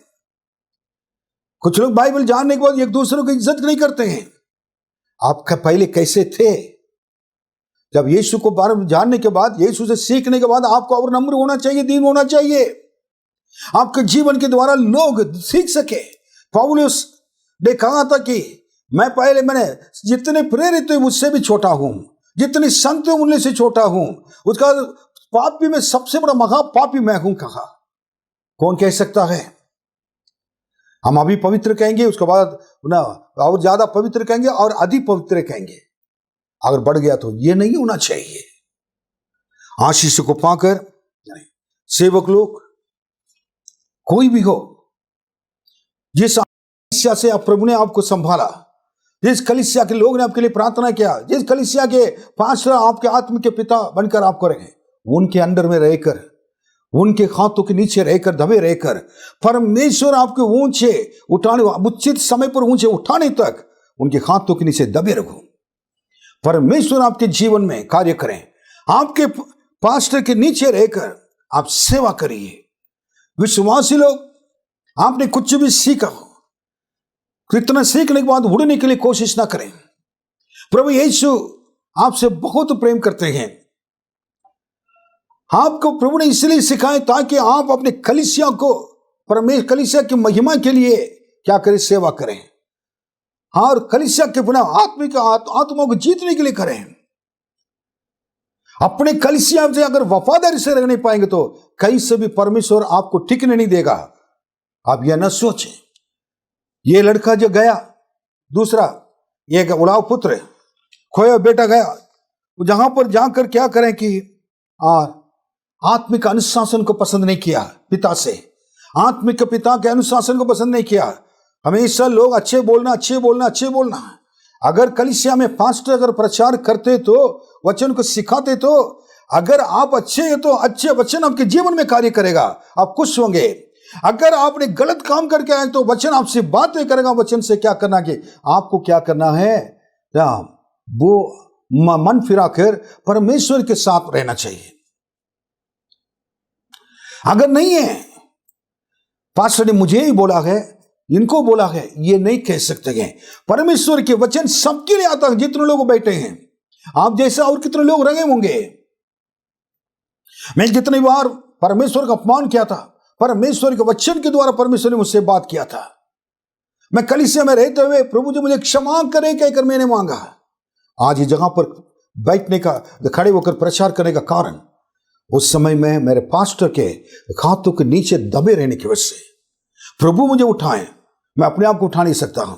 कुछ लोग बाइबल जानने के बाद एक दूसरे को इज्जत नहीं करते हैं। आपका पहले कैसे थे? जब यीशु को बारे में जानने के बाद, यीशु से सीखने के बाद आपको और नम्र होना चाहिए, दीन होना चाहिए। आपके जीवन के द्वारा लोग सीख सके। पौलुस ने कहा था कि मैंने जितने प्रेरित हुए मुझसे भी छोटा हूं, जितने संत हुए उनसे छोटा हूं, उसका पापी में सबसे बड़ा महापापी मैं हूं कहा। कौन कह सकता है? हम अभी पवित्र कहेंगे, उसके बाद ना और ज्यादा पवित्र कहेंगे और अधिक पवित्र कहेंगे। अगर बढ़ गया तो ये नहीं होना चाहिए। आशीष को पाकर सेवक लोग कोई भी हो, जिस कलीसिया से आप प्रभु ने आपको संभाला, जिस कलीसिया के लोग ने आपके लिए प्रार्थना किया, जिस कलीसिया के पास्टर आपके आत्म के पिता बनकर आपको रहे, उनके अंडर में रहकर, उनके हाथों के नीचे रहकर, दबे रहकर परमेश्वर आपको ऊंचे उठाने, उचित समय पर ऊंचे उठाने तक उनके हाथों के नीचे दबे रखो। परमेश्वर आपके जीवन में कार्य करें। आपके पास्टर के नीचे रहकर आप सेवा करिए। विश्वासी लोग, आपने कुछ भी सीखा हो, इतना सीखने के बाद उड़ने के लिए कोशिश ना करें। प्रभु यीशु आपसे बहुत प्रेम करते हैं। आपको प्रभु ने इसलिए सिखाया ताकि आप अपने कलीसिया को, परमेश्वर कलीसिया की महिमा के लिए क्या करें? सेवा करें। और कलीसिया के बिना आत्माओं को जीतने के लिए करें। अपने कलीसिया से अगर वफादारी से रह नहीं पाएंगे तो कहीं से भी परमेश्वर आपको टिकने नहीं देगा। आप यह न सोचें। ये लड़का जो गया, दूसरा ये उड़ाव पुत्र, खोया बेटा गया, जहां पर जाकर क्या करें कि आत्मिक अनुशासन को पसंद नहीं किया पिता से, आत्मिक पिता के अनुशासन को पसंद नहीं किया। हमेशा लोग अच्छे बोलना। अगर कलीसिया में पास्टर अगर प्रचार करते तो, वचन को सिखाते तो, अगर आप अच्छे हैं तो अच्छे वचन आपके जीवन में कार्य करेगा, आप खुश होंगे। अगर आपने गलत काम करके आए तो वचन आपसे बात नहीं करेगा। वचन से क्या करना कि आपको क्या करना है, वो मन फिरा कर परमेश्वर के साथ रहना चाहिए। अगर नहीं है, पास्टर ने मुझे ही बोला है, इनको बोला है, ये नहीं कह सकते हैं। परमेश्वर के वचन सबके लिए आता है। जितने लोग बैठे हैं, आप जैसा और कितने लोग रहे होंगे। मैं कितनी बार परमेश्वर का अपमान किया था, परमेश्वर के वचन के द्वारा परमेश्वर ने मुझसे बात किया था। मैं कलीसिया में रहते हुए प्रभु जी मुझे क्षमा करें कहकर मैंने मांगा। आज इस जगह पर बैठने का, खड़े होकर प्रचार करने का कारण उस समय में मेरे पास्टर के हाथों के नीचे दबे रहने की वजह से प्रभु मुझे उठाए। मैं अपने आप को उठा नहीं सकता हूं।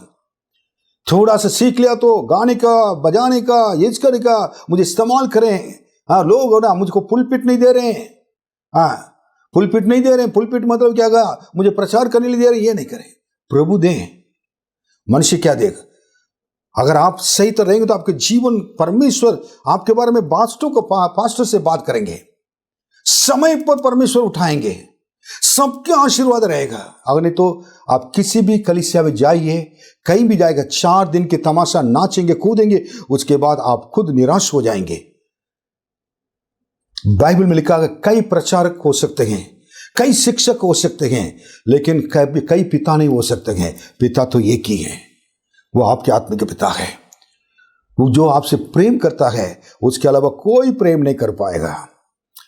थोड़ा सा सीख लिया तो गाने का, बजाने का, ये करने का मुझे इस्तेमाल करें। लोग ना मुझको पुलपिट नहीं दे रहे हैं। पुलपिट नहीं दे रहे हैं। पुलपिट मतलब क्या गा, मुझे प्रचार करने लिए दे रहे हैं, ये नहीं करें। प्रभु दें, मनुष्य क्या देगा। अगर आप सही तरह रहेंगे तो आपके जीवन, परमेश्वर आपके बारे में बातों को पास्टर से बात करेंगे, समय पर परमेश्वर उठाएंगे, सबके आशीर्वाद रहेगा। अगर नहीं तो आप किसी भी कलीसिया में जाइए, कहीं भी जाएगा, 4 दिन के तमाशा नाचेंगे, कूदेंगे, उसके बाद आप खुद निराश हो जाएंगे। बाइबल में लिखा है कई प्रचारक हो सकते हैं, कई शिक्षक हो सकते हैं, लेकिन कई पिता नहीं हो सकते हैं। पिता तो एक ही है, वो आपके आत्मा के पिता है। वो जो आपसे प्रेम करता है, उसके अलावा कोई प्रेम नहीं कर पाएगा।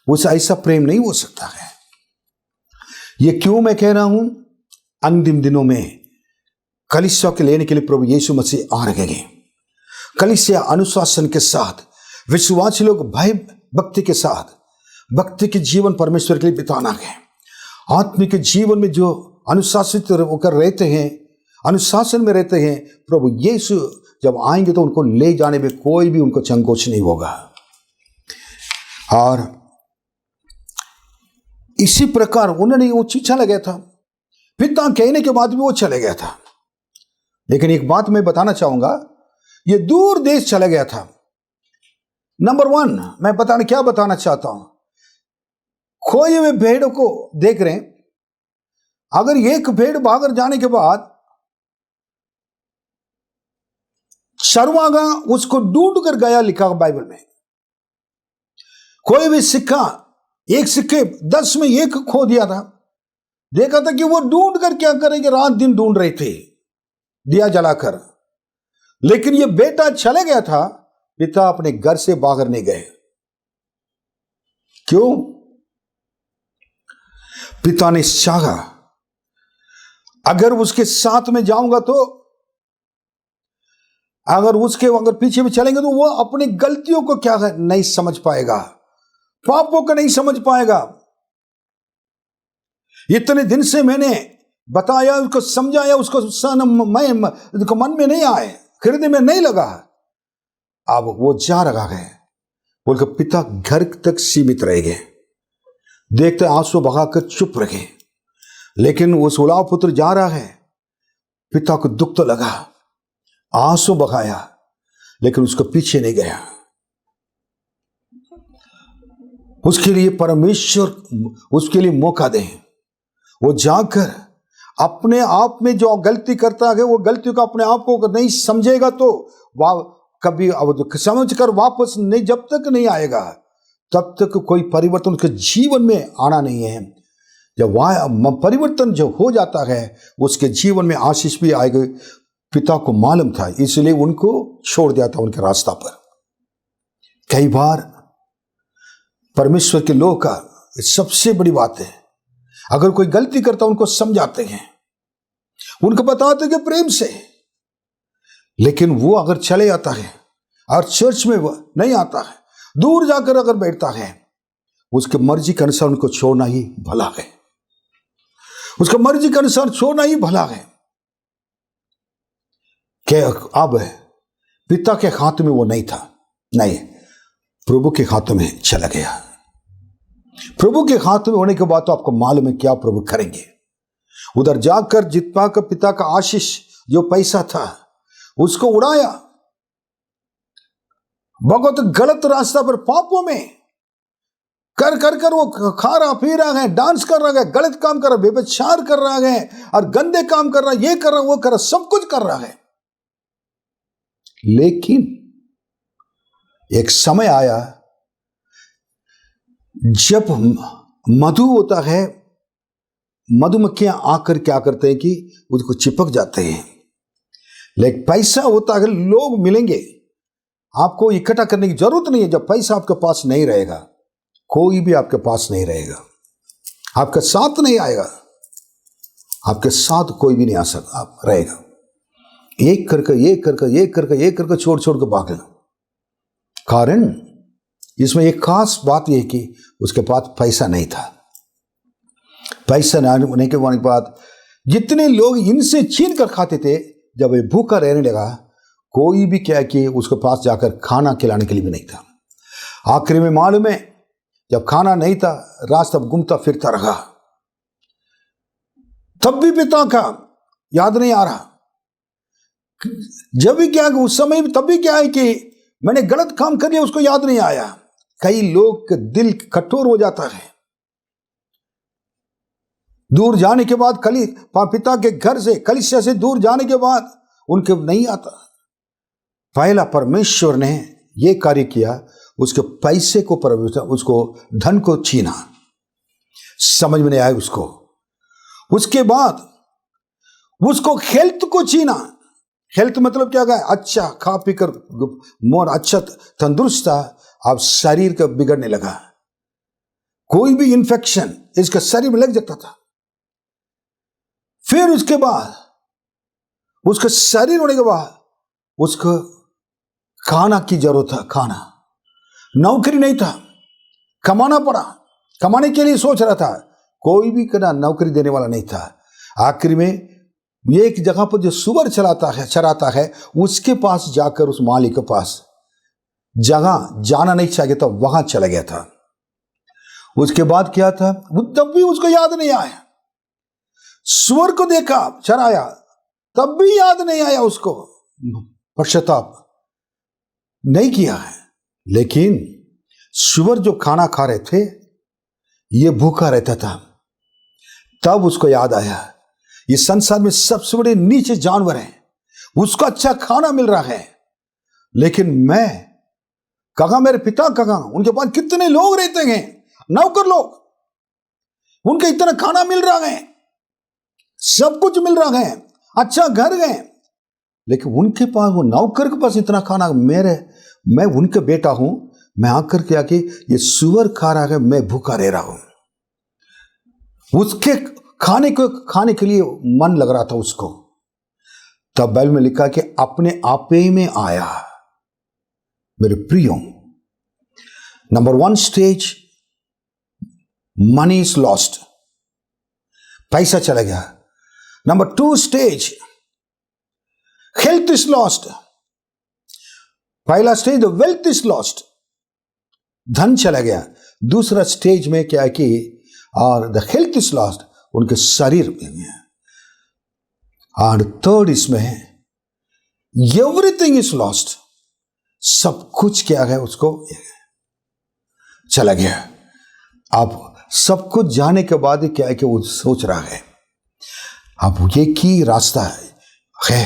उससे ऐसा प्रेम नहीं हो सकता है। ये क्यों मैं कह रहा हूं? अंतिम दिनों में कलीसिया के लेने के लिए प्रभु यीशु मसीह आ रहे हैं। कलीसिया अनुशासन के साथ, विश्वासी लोग भय भक्ति के साथ भक्ति के जीवन परमेश्वर के लिए बिताना है। आत्मिक जीवन में जो अनुशासित होकर रहते हैं, अनुशासन में रहते हैं, प्रभु यीशु जब आएंगे तो उनको ले जाने में कोई भी उनको संकोच नहीं होगा। और इसी प्रकार उन्होंने वो चला गया था। पिता कहने के बाद भी वो चले गया था। लेकिन एक बात मैं बताना चाहूंगा, ये दूर देश चला गया था। नंबर 1 मैं क्या बताना चाहता हूं, खोए हुए भेड़ को देख रहे हैं। अगर एक भेड़ भागर जाने के बाद चरवाहा उसको ढूंढ कर गया, लिखा बाइबल में। कोई भी सिक्का, एक सिक्के 10 में 1 खो दिया था, देखा था कि वो ढूंढ कर क्या करेंगे, रात दिन ढूंढ रहे थे दिया जलाकर। लेकिन ये बेटा चले गया था, पिता अपने घर से बाहर नहीं गए। क्यों? पिता ने चाहा अगर उसके साथ में जाऊंगा तो, अगर पीछे में चलेंगे तो वो अपनी गलतियों को क्या है नहीं समझ पाएगा, पापों को नहीं समझ पाएगा। इतने दिन से मैंने बताया, उसको समझाया, उसको मन में नहीं आए, हृदय में नहीं लगा। अब वो जा रहा है, बोलकर पिता घर तक सीमित रह गए। देखते आंसू बहाकर चुप रहे। लेकिन उस उलाव पुत्र जा रहा है, पिता को दुख तो लगा, आंसू बहाया, लेकिन उसको पीछे नहीं गया। उसके लिए परमेश्वर उसके लिए मौका दे। वो जाकर अपने आप में जो गलती करता है, वो गलती को अपने आप को नहीं समझेगा तो कभी समझ कर वापस नहीं, जब तक नहीं आएगा तब तक कोई परिवर्तन उसके जीवन में आना नहीं है। जब परिवर्तन जो हो जाता है, उसके जीवन में आशीष भी आएगी। पिता को मालूम था, इसलिए उनको छोड़ दिया था उनके रास्ता पर। कई बार परमेश्वर के लोग का सबसे बड़ी बात है, अगर कोई गलती करता उनको समझाते हैं, उनको बताते हैं कि प्रेम से। लेकिन वो अगर चले जाता है और चर्च में वो नहीं आता है, दूर जाकर अगर बैठता है, उसके मर्जी के अनुसार उनको छोड़ना ही भला है। उसके मर्जी के अनुसार छोड़ना ही भला है। कि अब पिता के हाथ में वो नहीं था, नहीं, प्रभु के हाथों में चला गया। प्रभु के हाथ में होने के बाद तो आपको मालूम है क्या प्रभु करेंगे। उधर जाकर जितना का पिता का आशीष जो पैसा था उसको उड़ाया, बहुत गलत रास्ता पर पापों में कर वो खा रहा पी रहा है, डांस कर रहा है, गलत काम कर रहा है, व्यभिचार कर रहा है, और गंदे काम कर रहा है, ये कर रहा है, वो कर रहा है, सब कुछ कर रहा है। लेकिन एक समय आया जब मधु होता है, मधुमक्खियां आकर क्या करते हैं कि उसको चिपक जाते हैं। लेकिन पैसा होता है, लोग मिलेंगे, आपको इकट्ठा करने की जरूरत नहीं है। जब पैसा आपके पास नहीं रहेगा, कोई भी आपके पास नहीं रहेगा, आपके साथ नहीं आएगा, आपके साथ कोई भी नहीं आ सकता आप रहेगा। एक करके छोड़ के भागना। कारण इसमें एक खास बात यह कि उसके पास पैसा नहीं था। पैसा नहीं होने के बाद जितने लोग इनसे छीन कर खाते थे, जब ये भूखा रहने लगा, कोई भी क्या कि उसके पास जाकर खाना खिलाने के लिए भी नहीं था। आखिर में मालूम है, जब खाना नहीं था, रास्ता घूमता फिरता रहा। तब भी पिता का याद नहीं आ रहा। जब भी क्या उस समय तब भी क्या है कि मैंने गलत काम कर लिया, उसको याद नहीं आया। कई लोग का दिल कठोर हो जाता है। दूर जाने के बाद पिता के घर से, कलीसिया से दूर जाने के बाद उनके नहीं आता। पहला परमेश्वर ने यह कार्य किया, उसके पैसे को उसको धन को छीना, समझ में नहीं आया उसको। उसके बाद उसको हेल्थ को छीना। हेल्थ मतलब क्या है? अच्छा खा पी कर मोर अच्छा तंदुरुस्त था, अब शरीर का बिगड़ने लगा। कोई भी इंफेक्शन इसका शरीर में लग जाता था। फिर उसके बाद उसका शरीर होने के बाद उसको खाना की जरूरत था। खाना, नौकरी नहीं था, कमाना पड़ा। कमाने के लिए सोच रहा था, कोई भी नौकरी देने वाला नहीं था। आखिर में एक जगह पर जो सुअर चराता है उसके पास जाकर, उस मालिक के पास जगह जाना नहीं चाहिए था, वहां चला गया था। उसके बाद क्या था, तब भी उसको याद नहीं आया। सुअर को देखा, चराया, तब भी याद नहीं आया उसको, पश्चाताप नहीं किया है। लेकिन सुअर जो खाना खा रहे थे, ये भूखा रहता था। तब उसको याद आया, ये संसार में सबसे बड़े नीचे जानवर हैं, उसको अच्छा खाना मिल रहा है, लेकिन मैं कहां, मेरे पिता कहां? उनके पास कितने लोग रहते हैं, नौकर लोग, उनके इतना खाना मिल रहा है, सब कुछ मिल रहा है, अच्छा घर है, लेकिन उनके पास, वो नौकर के पास इतना खाना, मैं उनका बेटा हूं, मैं आकर के आके ये सुअर खा रहा है, मैं भूखा रह रहा हूं। उसके खाने के लिए मन लग रहा था उसको। तब बाइबल में लिखा कि अपने आपे में आया। मेरे प्रियो, number 1 stage, money is lost, पैसा चला गया। Number 2 stage, health is lost. पहला स्टेज वेल्थ इज लॉस्ट, धन चला गया। दूसरा स्टेज में क्या है कि और द हेल्थ इज लॉस्ट, उनके शरीर में। और थर्ड इसमें एवरीथिंग इज लॉस्ट, सब कुछ क्या है उसको चला गया। अब सब कुछ जाने के बाद क्या है कि वो सोच रहा है अब ये की रास्ता है,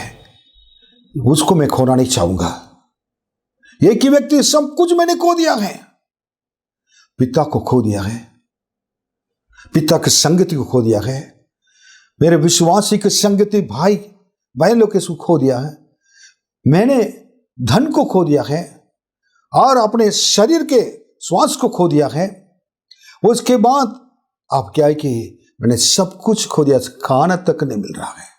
उसको मैं खोना नहीं चाहूंगा। एक ही व्यक्ति, सब कुछ मैंने खो दिया है, पिता को खो दिया है, पिता की संगति को खो दिया है, मेरे विश्वासी की संगति, भाई बहन लोग के खो दिया है, मैंने धन को खो दिया है और अपने शरीर के श्वास को खो दिया है। उसके बाद अब क्या है कि मैंने सब कुछ खो दिया, खाना तक नहीं मिल रहा है।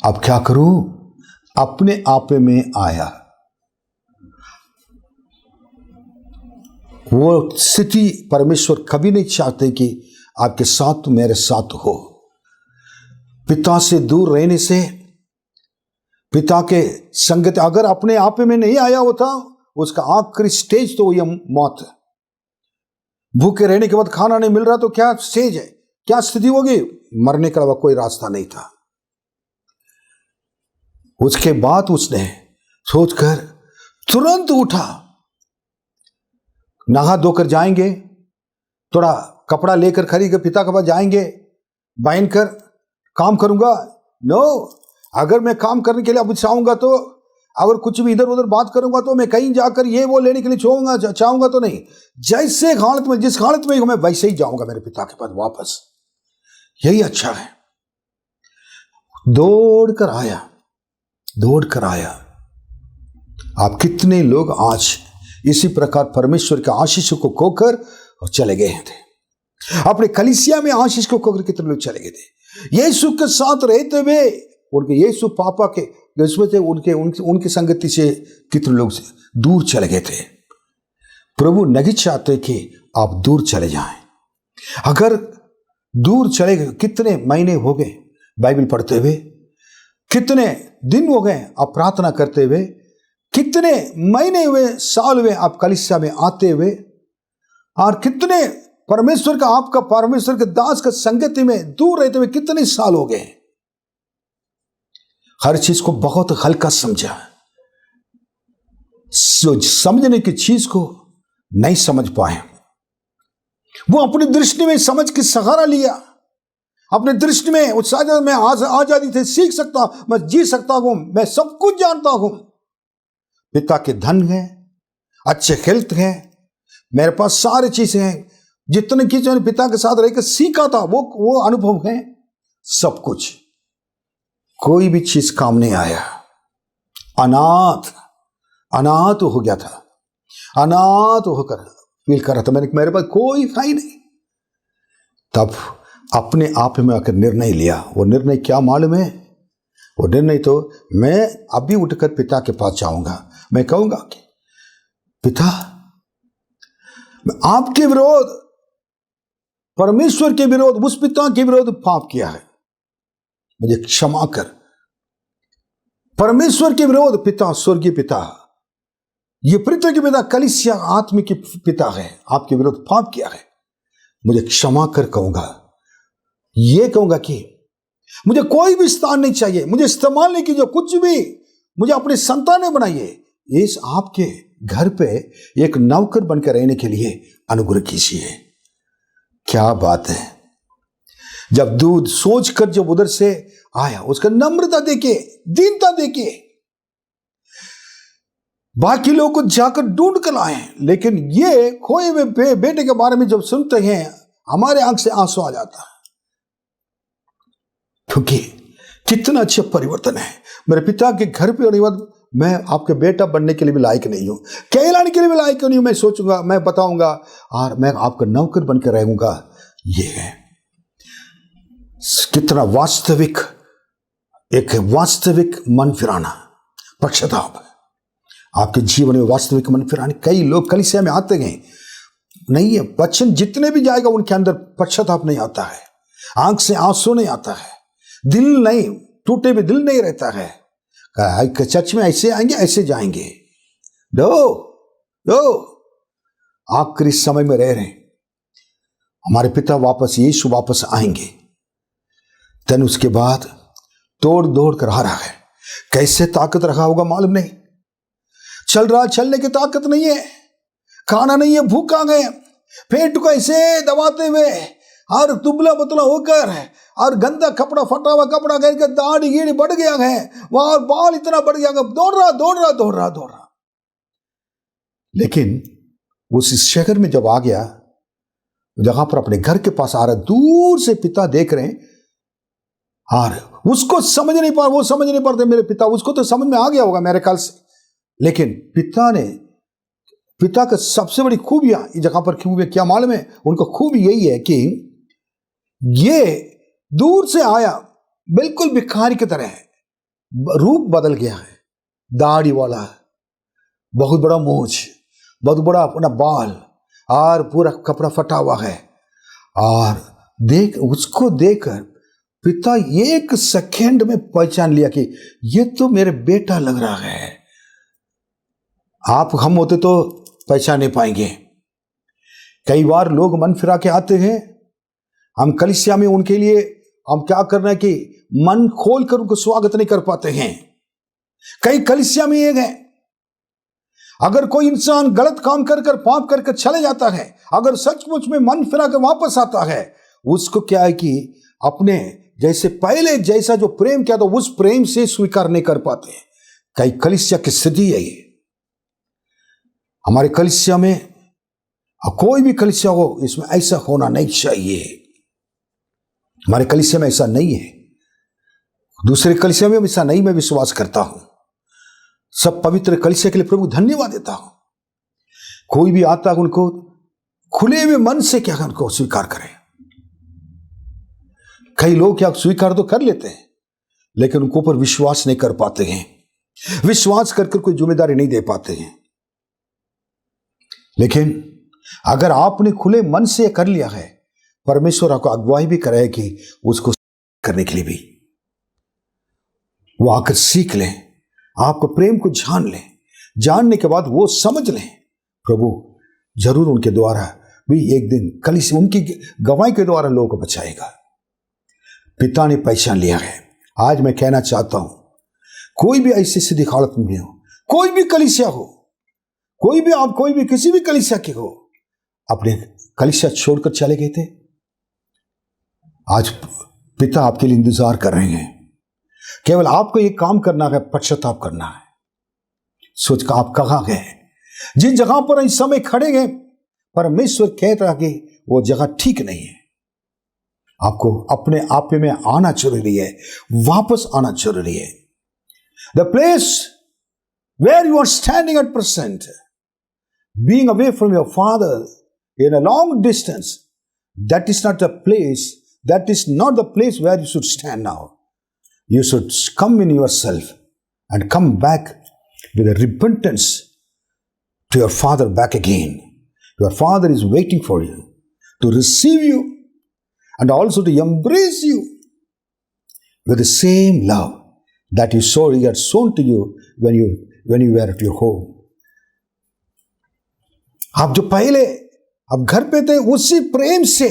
अब क्या करूं? अपने आप में आया। वो स्थिति परमेश्वर कभी नहीं चाहते कि आपके साथ मेरे साथ हो। पिता से दूर रहने से, पिता के संगत अगर अपने आप में नहीं आया होता, उसका आखिरी स्टेज तो ये मौत है। भूखे रहने के बाद खाना नहीं मिल रहा तो क्या स्टेज है, क्या स्थिति होगी? मरने का अलावा कोई रास्ता नहीं था। उसके बाद उसने सोचकर तुरंत उठा, नहा धोकर जाएंगे, थोड़ा कपड़ा लेकर खरीद कर पिता के पास जाएंगे, बांध कर काम करूंगा। नो, अगर मैं काम करने के लिए अब चाहूंगा तो, अगर कुछ भी इधर उधर बात करूंगा तो, मैं कहीं जाकर ये वो लेने के लिए चाहूंगा तो नहीं। जैसे हालत में, जिस हालत में मैं वैसे ही जाऊंगा मेरे पिता के पास वापस, यही अच्छा है। दौड़ कर आया। आप कितने लोग आज इसी प्रकार परमेश्वर के आशीष को खोकर और चले गए थे। अपने कलीसिया में आशीष को खोकर कितने लोग चले गए थे। यीशु के साथ रहते हुए उनके यीशु पापा के से उनकी संगति से कितने लोग से दूर चले गए थे। प्रभु नहीं चाहते कि आप दूर चले जाएं। अगर दूर चले गए, कितने महीने हो गए बाइबल पढ़ते हुए, कितने दिन हो गए आप प्रार्थना करते हुए, कितने महीने हुए, साल हुए आप कलीसिया में आते हुए, और कितने परमेश्वर के दास का संगति में दूर रहते हुए कितने साल हो गए। हर चीज को बहुत हल्का समझा, समझने की चीज को नहीं समझ पाए। वो अपनी दृष्टि में समझ के सहारा लिया, अपने दृष्टि में उत्साह में आजादी से सीख सकता, मैं जी सकता हूं, मैं सब कुछ जानता हूं। पिता के धन है, अच्छे हेल्थ है, मेरे पास सारी चीजें हैं, जितने की मैंने पिता के साथ रहकर सीखा था वो अनुभव है, सब कुछ, कोई भी चीज काम नहीं आया। अनाथ हो गया था, अनाथ होकर फील कर रहा था, मेरे पास कोई था ही नहीं। तब अपने आप में आकर निर्णय लिया। वो निर्णय क्या मालूम है? वो निर्णय तो, मैं अभी उठकर पिता के पास जाऊंगा, मैं कहूंगा कि पिता, मैं आपके विरोध, परमेश्वर के विरोध, उस पिता के विरोध पाप किया है, मुझे क्षमा कर। परमेश्वर के विरोध, पिता, स्वर्गीय पिता, ये पृथ्वी के पिता, कलीसिया आत्मिक पिता है, आपके विरोध पाप किया है, मुझे क्षमा कर कहूंगा। ये कहूंगा कि मुझे कोई भी स्थान नहीं चाहिए, मुझे इस्तेमाल नहीं कीजिए, कुछ भी मुझे अपने संतान बनाइए, इस आपके घर पे एक नौकर बनकर रहने के लिए अनुग्रह कीजिए। क्या बात है! जब दूध सोचकर जब उधर से आया, उसका नम्रता देखे, दीनता देखे, बाकी लोगों को जाकर ढूंढ कर लाए, लेकिन ये खोए हुए बेटे के बारे में जब सुनते हैं, हमारे आंख से आंसू आ जाता है। क्योंकि कितना अच्छा परिवर्तन है। मेरे पिता के घर पे होने के बाद मैं आपके बेटा बनने के लिए भी लायक नहीं हूँ, कहलाने के लिए भी लायक नहीं हूँ। मैं सोचूंगा, मैं बताऊंगा और मैं आपका नौकर बनकर रहूंगा। ये है कितना वास्तविक, एक वास्तविक मन फिराना, पश्चाताप। आपके जीवन में वास्तविक मन फिराने। कई लोग कलीसिया में आते हैं, नहीं है, वचन जितने भी जाएगा उनके अंदर पश्चाताप नहीं आता है, आंख से आंसू नहीं आता है, दिल नहीं, टूटे भी दिल नहीं रहता है। चर्च में ऐसे आएंगे ऐसे जाएंगे। दो आखिरी समय में रह रहे हैं, हमारे पिता वापस, यीशु वापस आएंगे। तन उसके बाद तोड़ दौड़ कर आ रहा है। कैसे ताकत रखा होगा मालूम नहीं, चल रहा, चलने की ताकत नहीं है, खाना नहीं है, भूखा गए, पेट को ऐसे दबाते हुए और दुबला पतला होकर और गंदा कपड़ा, फटा हुआ कपड़ा करके, दाढ़ी गीढ़ी बढ़ गया है, वहां बाल इतना बढ़ गया, दौड़ रहा। लेकिन उस शहर में जब आ गया, जहां पर अपने घर के पास आ रहा, दूर से पिता देख रहे हैं और उसको समझ नहीं पा, वो समझ नहीं पाते मेरे पिता, उसको तो समझ में आ गया होगा मेरे ख्याल से। लेकिन पिता का सबसे बड़ी खूबियां इस जगह पर खूबियां क्या मालूम है? उनका खूबी यही है कि ये दूर से आया, बिल्कुल भिखारी की तरह है, रूप बदल गया है, दाढ़ी वाला, बहुत बड़ा मूंछ, बहुत बड़ा अपना बाल और पूरा कपड़ा फटा हुआ है। और उसको देखकर पिता एक सेकंड में पहचान लिया कि ये तो मेरे बेटा लग रहा है। हम होते तो पहचान नहीं पाएंगे। कई बार लोग मन फिरा के आते हैं, हम कलीसिया में उनके लिए हम क्या करना है कि मन खोल कर उनको स्वागत नहीं कर पाते हैं। कई कलीसिया में ये है, अगर कोई इंसान गलत काम कर पाप कर चले जाता है, अगर सचमुच में मन फिरा कर वापस आता है, उसको क्या है कि अपने जैसे पहले जैसा जो प्रेम किया था उस प्रेम से स्वीकार नहीं कर पाते। कई कलीसिया की स्थिति है ये। हमारे कलीसिया में, कोई भी कलीसिया हो, इसमें ऐसा होना नहीं चाहिए। हमारे कलीसिया में ऐसा नहीं है, दूसरे कलीसिया में ऐसा नहीं। मैं विश्वास करता हूं, सब पवित्र कलीसिया के लिए प्रभु धन्यवाद देता हूं। कोई भी आता है उनको खुले हुए मन से क्या उनको स्वीकार करें। कई लोग क्या स्वीकार तो कर लेते हैं, लेकिन उनको ऊपर विश्वास नहीं कर पाते हैं, विश्वास करके कोई जिम्मेदारी नहीं दे पाते हैं। लेकिन अगर आपने खुले मन से कर लिया है, परमेश्वर आपको अगुवाई भी करे कि उसको करने के लिए भी वो आकर सीख लें, आपको प्रेम को जान लें, जानने के बाद वो समझ लें, प्रभु जरूर उनके द्वारा भी एक दिन कलीसिया उनकी गवाही के द्वारा लोगों को बचाएगा। पिता ने पहचान लिया है। आज मैं कहना चाहता हूं, कोई भी ऐसी सीधी हालत में हो, कोई भी कलीसिया हो, कोई भी किसी भी कलीसिया के हो, अपने कलीसिया छोड़कर चले गए थे, आज पिता आपके लिए इंतजार कर रहे हैं। केवल आपको ये काम करना है, पश्चाताप करना है। सोच का आप कहां गए, जिस जगह पर इस समय खड़े गए, परमेश्वर कहता है कि वो जगह ठीक नहीं है। आपको अपने आप में आना जरूरी है, वापस आना जरूरी है। The place where you are standing at present, being away from your father in a long distance, that is not the place where you should stand now. You should come in yourself and come back with a repentance to your father back again. Your father is waiting for you to receive you and also to embrace you with the same love that he had shown to you when you were at your home. आप जो पहले अब घर पे थे, उसी प्रेम से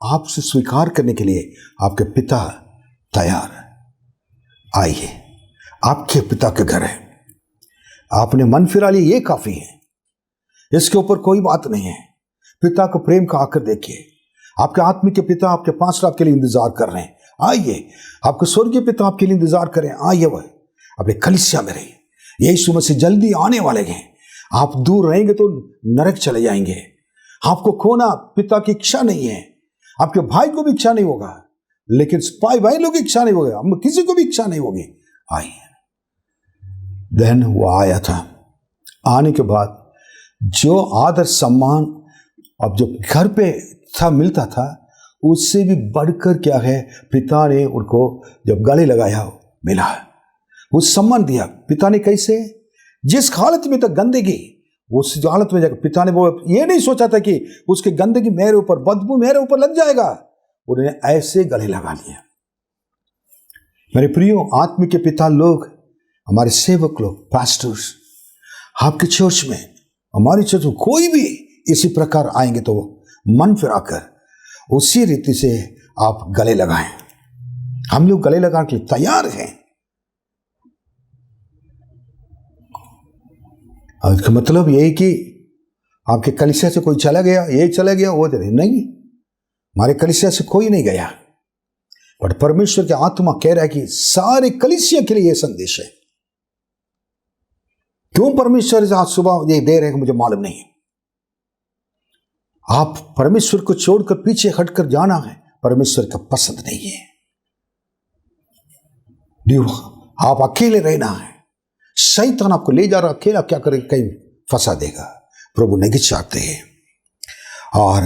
आपसे स्वीकार करने के लिए आपके पिता तैयार है। आइए, आपके पिता के घर है, आपने मन फिरा लिया, ये काफी है, इसके ऊपर कोई बात नहीं है। पिता को प्रेम का आकर देखिए। आपके आत्मिक पिता आपके पास आपके लिए इंतजार कर रहे हैं। आइए, आपके स्वर्गीय पिता आपके लिए इंतजार करें। आइए, वह अपने कलीसिया में रहिए। यीशु मसीह जल्दी आने वाले हैं। आप दूर रहेंगे तो नरक चले जाएंगे। आपको खोना पिता की इच्छा नहीं है, आपके भाई को भी इच्छा नहीं होगा। लेकिन भाई लोग की इच्छा नहीं होगी, हम किसी को भी इच्छा नहीं होगी। आई देन वो आया था। आने के बाद जो आदर सम्मान अब जो घर पे था मिलता था, उससे भी बढ़कर क्या है, पिता ने उनको जब गले लगाया मिला, वो सम्मान दिया। पिता ने कैसे, जिस हालत में तक गंदगी, उस हालत में जाकर पिता ने वो ये नहीं सोचा था कि उसकी गंदगी मेरे ऊपर, बदबू मेरे ऊपर लग जाएगा, उन्होंने ऐसे गले लगा लिया। मेरे प्रियो, आत्मिक के पिता लोग, हमारे सेवक लोग, पास्टर्स, आपके चर्च में, हमारी चर्च में कोई भी इसी प्रकार आएंगे तो मन फिराकर उसी रीति से आप गले लगाएं। हम लोग गले लगाने के लिए तैयार हैं। इसका मतलब यही कि आपके कलीसिया से कोई चला गया, ये चला गया, वो नहीं, हमारे कलीसिया से कोई नहीं गया, बट परमेश्वर की आत्मा कह रहा है कि सारे कलीसिया के लिए यह संदेश है। क्यों परमेश्वर आज सुबह ये दे रहे हैं मुझे मालूम नहीं। आप परमेश्वर को छोड़कर पीछे हटकर जाना है, परमेश्वर का पसंद नहीं है। आप अकेले रहना है। शैतान आपको ले जा रहा, अकेला क्या करेगा, कहीं फंसा देगा। प्रभु नहीं चाहते हैं। और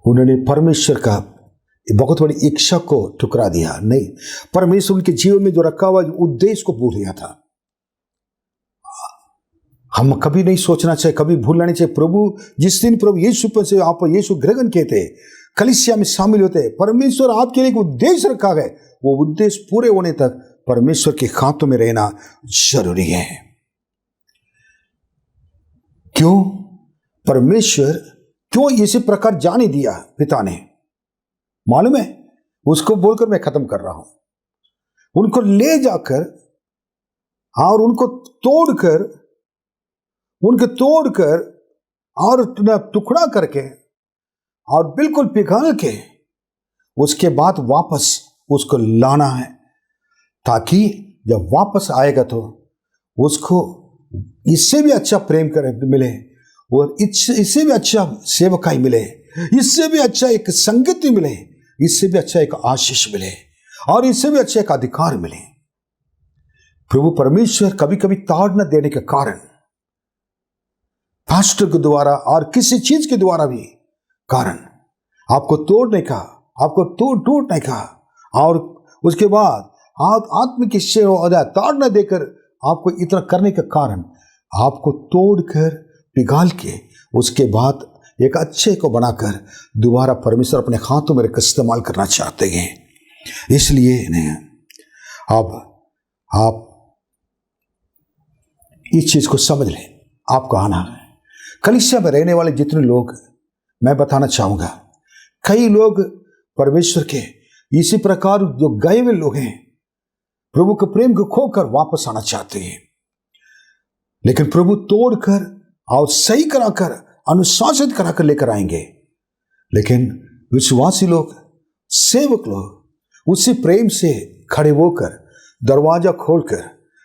उन्होंने परमेश्वर का बहुत बड़ी इच्छा को ठुकरा दिया। नहीं, परमेश्वर उनके जीवन में जो रखा हुआ उद्देश्य को भूल गया था। हम कभी नहीं सोचना चाहिए, कभी भूलना नहीं चाहिए। प्रभु जिस दिन प्रभु यीशु पर से आप यीशु ग्रहण किए थे, कलीसिया में शामिल होते, परमेश्वर आपके लिए एक उद्देश्य रखा है। वो उद्देश्य पूरे होने तक परमेश्वर के हाथों में रहना जरूरी है। क्यों परमेश्वर क्यों इसी प्रकार जाने दिया पिता ने, मालूम है? उसको बोलकर मैं खत्म कर रहा हूं। उनको ले जाकर और उनको तोड़कर और टुकड़ा करके और बिल्कुल पिघल के उसके बाद वापस उसको लाना है, ताकि जब वापस आएगा तो उसको इससे भी अच्छा प्रेम कर मिले, और इससे भी अच्छा सेवकाई मिले, इससे भी अच्छा एक संगति मिले, इससे भी अच्छा एक आशीष मिले, और इससे भी अच्छा एक अधिकार मिले। प्रभु परमेश्वर कभी कभी ताड़ न देने के कारण, पास्टर के द्वारा और किसी चीज के द्वारा भी कारण आपको तोड़ने का, आपको टूटने का, और उसके बाद आत्मिक ताड़ न देकर आपको इतना करने के कारण आपको तोड़कर पिघाल के उसके बाद एक अच्छे को बनाकर दोबारा परमेश्वर अपने हाथों में इस्तेमाल करना चाहते हैं। इसलिए अब आप इस चीज को समझ लें। आपको आना है। कलीसिया में रहने वाले जितने लोग, मैं बताना चाहूंगा, कई लोग परमेश्वर के इसी प्रकार जो गए हुए लोग हैं, प्रभु के प्रेम को खोकर वापस आना चाहते हैं, लेकिन प्रभु तोड़कर और सही कराकर, अनुशासित कराकर लेकर आएंगे। लेकिन विश्वासी लोग, सेवक लोग उसी प्रेम से खड़े होकर, दरवाजा खोलकर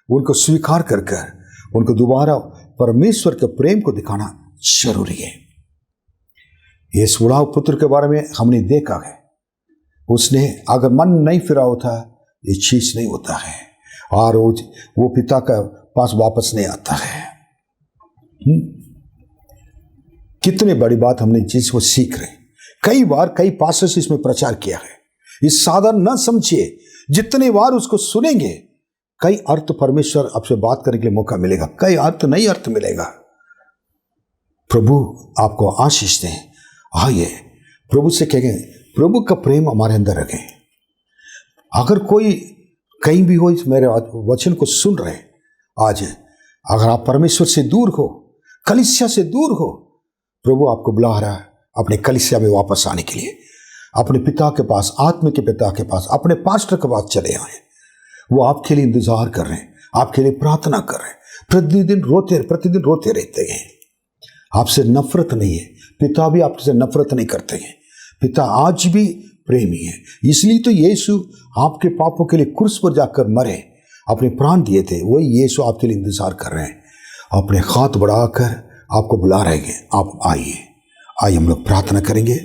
उनको स्वीकार कर उनको दोबारा परमेश्वर के प्रेम को दिखाना जरूरी है। ये सुड़ाव पुत्र के बारे में हमने देखा है, उसने अगर मन नहीं फिरा होता ये चीज नहीं होता है, और वो पिता का पास वापस नहीं आता है। कितनी बड़ी बात हमने चीज को सीख रहे। कई बार कई पास्टर्स इसमें प्रचार किया है। इस साधारण न समझिए, जितने बार उसको सुनेंगे कई अर्थ परमेश्वर आपसे बात करने के लिए मौका मिलेगा, कई अर्थ नई अर्थ मिलेगा। प्रभु आपको आशीष दें। आइए प्रभु से कहेंगे, प्रभु का प्रेम हमारे अंदर रखें। अगर कोई कहीं भी हो, इस मेरे वचन को सुन रहे आज, अगर आप परमेश्वर से दूर हो, कलीसिया से दूर हो, प्रभु आपको बुला रहा है अपने कलीसिया में वापस आने के लिए। अपने पिता के पास, आत्मा के पिता के पास, अपने पास्टर के पास चले आए। वो आपके लिए इंतजार कर रहे हैं, आपके लिए प्रार्थना कर रहे हैं, प्रतिदिन रोते रहते हैं। आपसे नफरत नहीं है, पिता भी आपसे नफरत नहीं करते हैं। पिता आज भी प्रेमी है। इसलिए तो यीशु आपके पापों के लिए क्रूस पर जाकर मरे, अपने प्राण दिए थे। वही यीशु आपके लिए इंतजार कर रहे हैं, अपने हाथ बढ़ाकर आपको बुला रहे हैं, आप आइए। आइए हम लोग प्रार्थना करेंगे।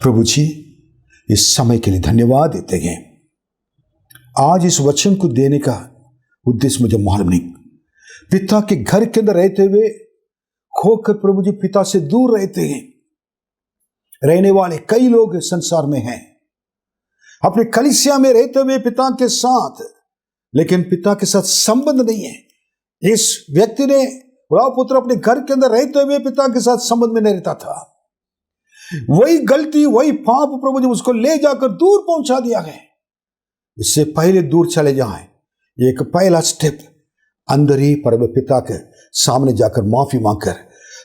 प्रभु जी इस समय के लिए धन्यवाद देते हैं। आज इस वचन को देने का उद्देश्य मुझे मालूम नहीं। पिता के घर के अंदर रहते हुए खोकर प्रभु जी पिता से दूर रहते हैं रहने वाले कई लोग संसार में हैं। अपने कलीसिया में रहते हुए पिता के साथ, लेकिन पिता के साथ संबंध नहीं है। इस व्यक्ति ने बड़ा पुत्र अपने घर के अंदर रहते हुए पिता के साथ संबंध में नहीं रहता था। वही गलती, वही पाप प्रभु जी उसको ले जाकर दूर पहुंचा दिया गया। इससे पहले दूर चले जाएं, एक पहला स्टेप अंदर ही परम पिता के सामने जाकर माफी मांगकर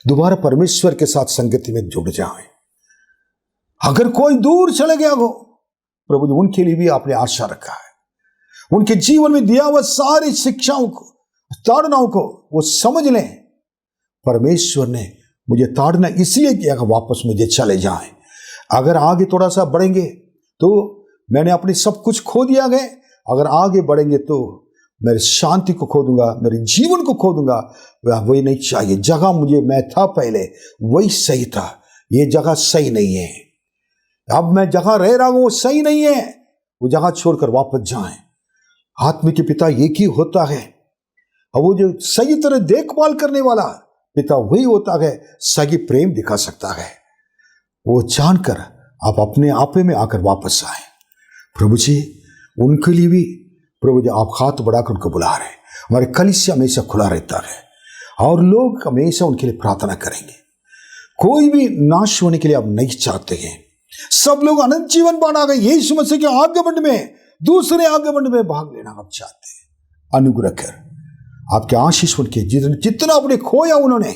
दोबारा परमेश्वर के साथ संगति में जुड़ जाएं। अगर कोई दूर चले गया हो, प्रभु जी उनके लिए भी आपने आशा रखा है। उनके जीवन में दिया हुआ सारी शिक्षाओं को, ताड़नाओं को वो समझ लें। परमेश्वर ने मुझे ताड़ना इसलिए किया कि वापस मुझे चले जाएं। अगर आगे थोड़ा सा बढ़ेंगे तो मैंने अपने सब कुछ खो दिया गए, अगर आगे बढ़ेंगे तो मेरी शांति को खो दूंगा, मेरे जीवन को खो दूंगा। वही नहीं चाहिए। जगह मुझे मैं था पहले वही सही था, ये जगह सही नहीं है। अब मैं जगह रह रहा हूं वो सही नहीं है, वो जगह छोड़कर वापस जाएं। आत्मा के पिता एक ही होता है, और वो जो सही तरह देखभाल करने वाला पिता वही होता है, सही प्रेम दिखा सकता है। वो जानकर आप अपने आपे में आकर वापस आए। प्रभु जी उनके लिए भी प्रभु जी आप हाथ बढ़ाकर उनको बुला रहे हैं। हमारे कलीसिया हमेशा खुला रहता है और लोग हमेशा उनके लिए प्रार्थना करेंगे। कोई भी नाश होने के लिए आप नहीं चाहते हैं। सब लोग अनंत जीवन पाना गए यीशु मसीह के आगमन में, दूसरे आगमन में भाग लेना आप चाहते हैं। अनुग्रह कर आपके आशीष उनके, जितना अपने खोया उन्होंने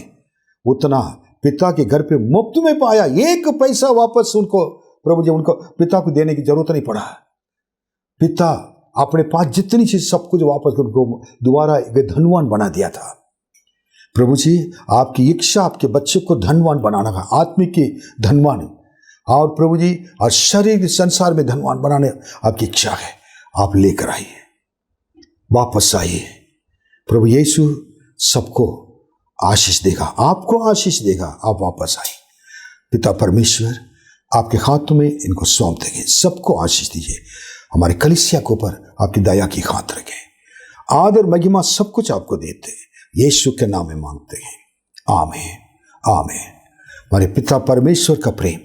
उतना पिता के घर पे मुफ्त में पाया। एक पैसा वापस उनको प्रभु जी उनको पिता को देने की जरूरत नहीं पड़ा। पिता अपने पास जितनी चीज सब कुछ वापस उनको दोबारा धनवान बना दिया था। प्रभु जी आपकी इच्छा आपके बच्चे को धनवान बनाना का, आत्मिक की धनवान, और प्रभु जी और शरीर संसार में धनवान बनाने आपकी इच्छा है। आप लेकर आइए, वापस आइए। प्रभु यीशु सबको आशीष देगा, आपको आशीष देगा। आप वापस आइए। पिता परमेश्वर आपके हाथों में इनको सौंप देंगे। सबको आशीष दीजिए। हमारे कलीसिया के ऊपर आपकी दया की हाथ रखें। आदर महिमा सब कुछ आपको देते हैं, यीशु के नाम में मांगते हैं। आमीन आमीन। हमारे पिता परमेश्वर का प्रेम,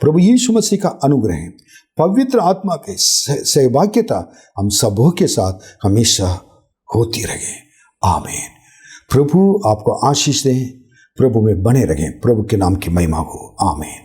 प्रभु यीशु मसीह का अनुग्रह, पवित्र आत्मा के सहभागिता हम सबों के साथ हमेशा होती रहे। आमीन। प्रभु आपको आशीष दें, प्रभु में बने रहें। प्रभु के नाम की महिमा हो। आमीन।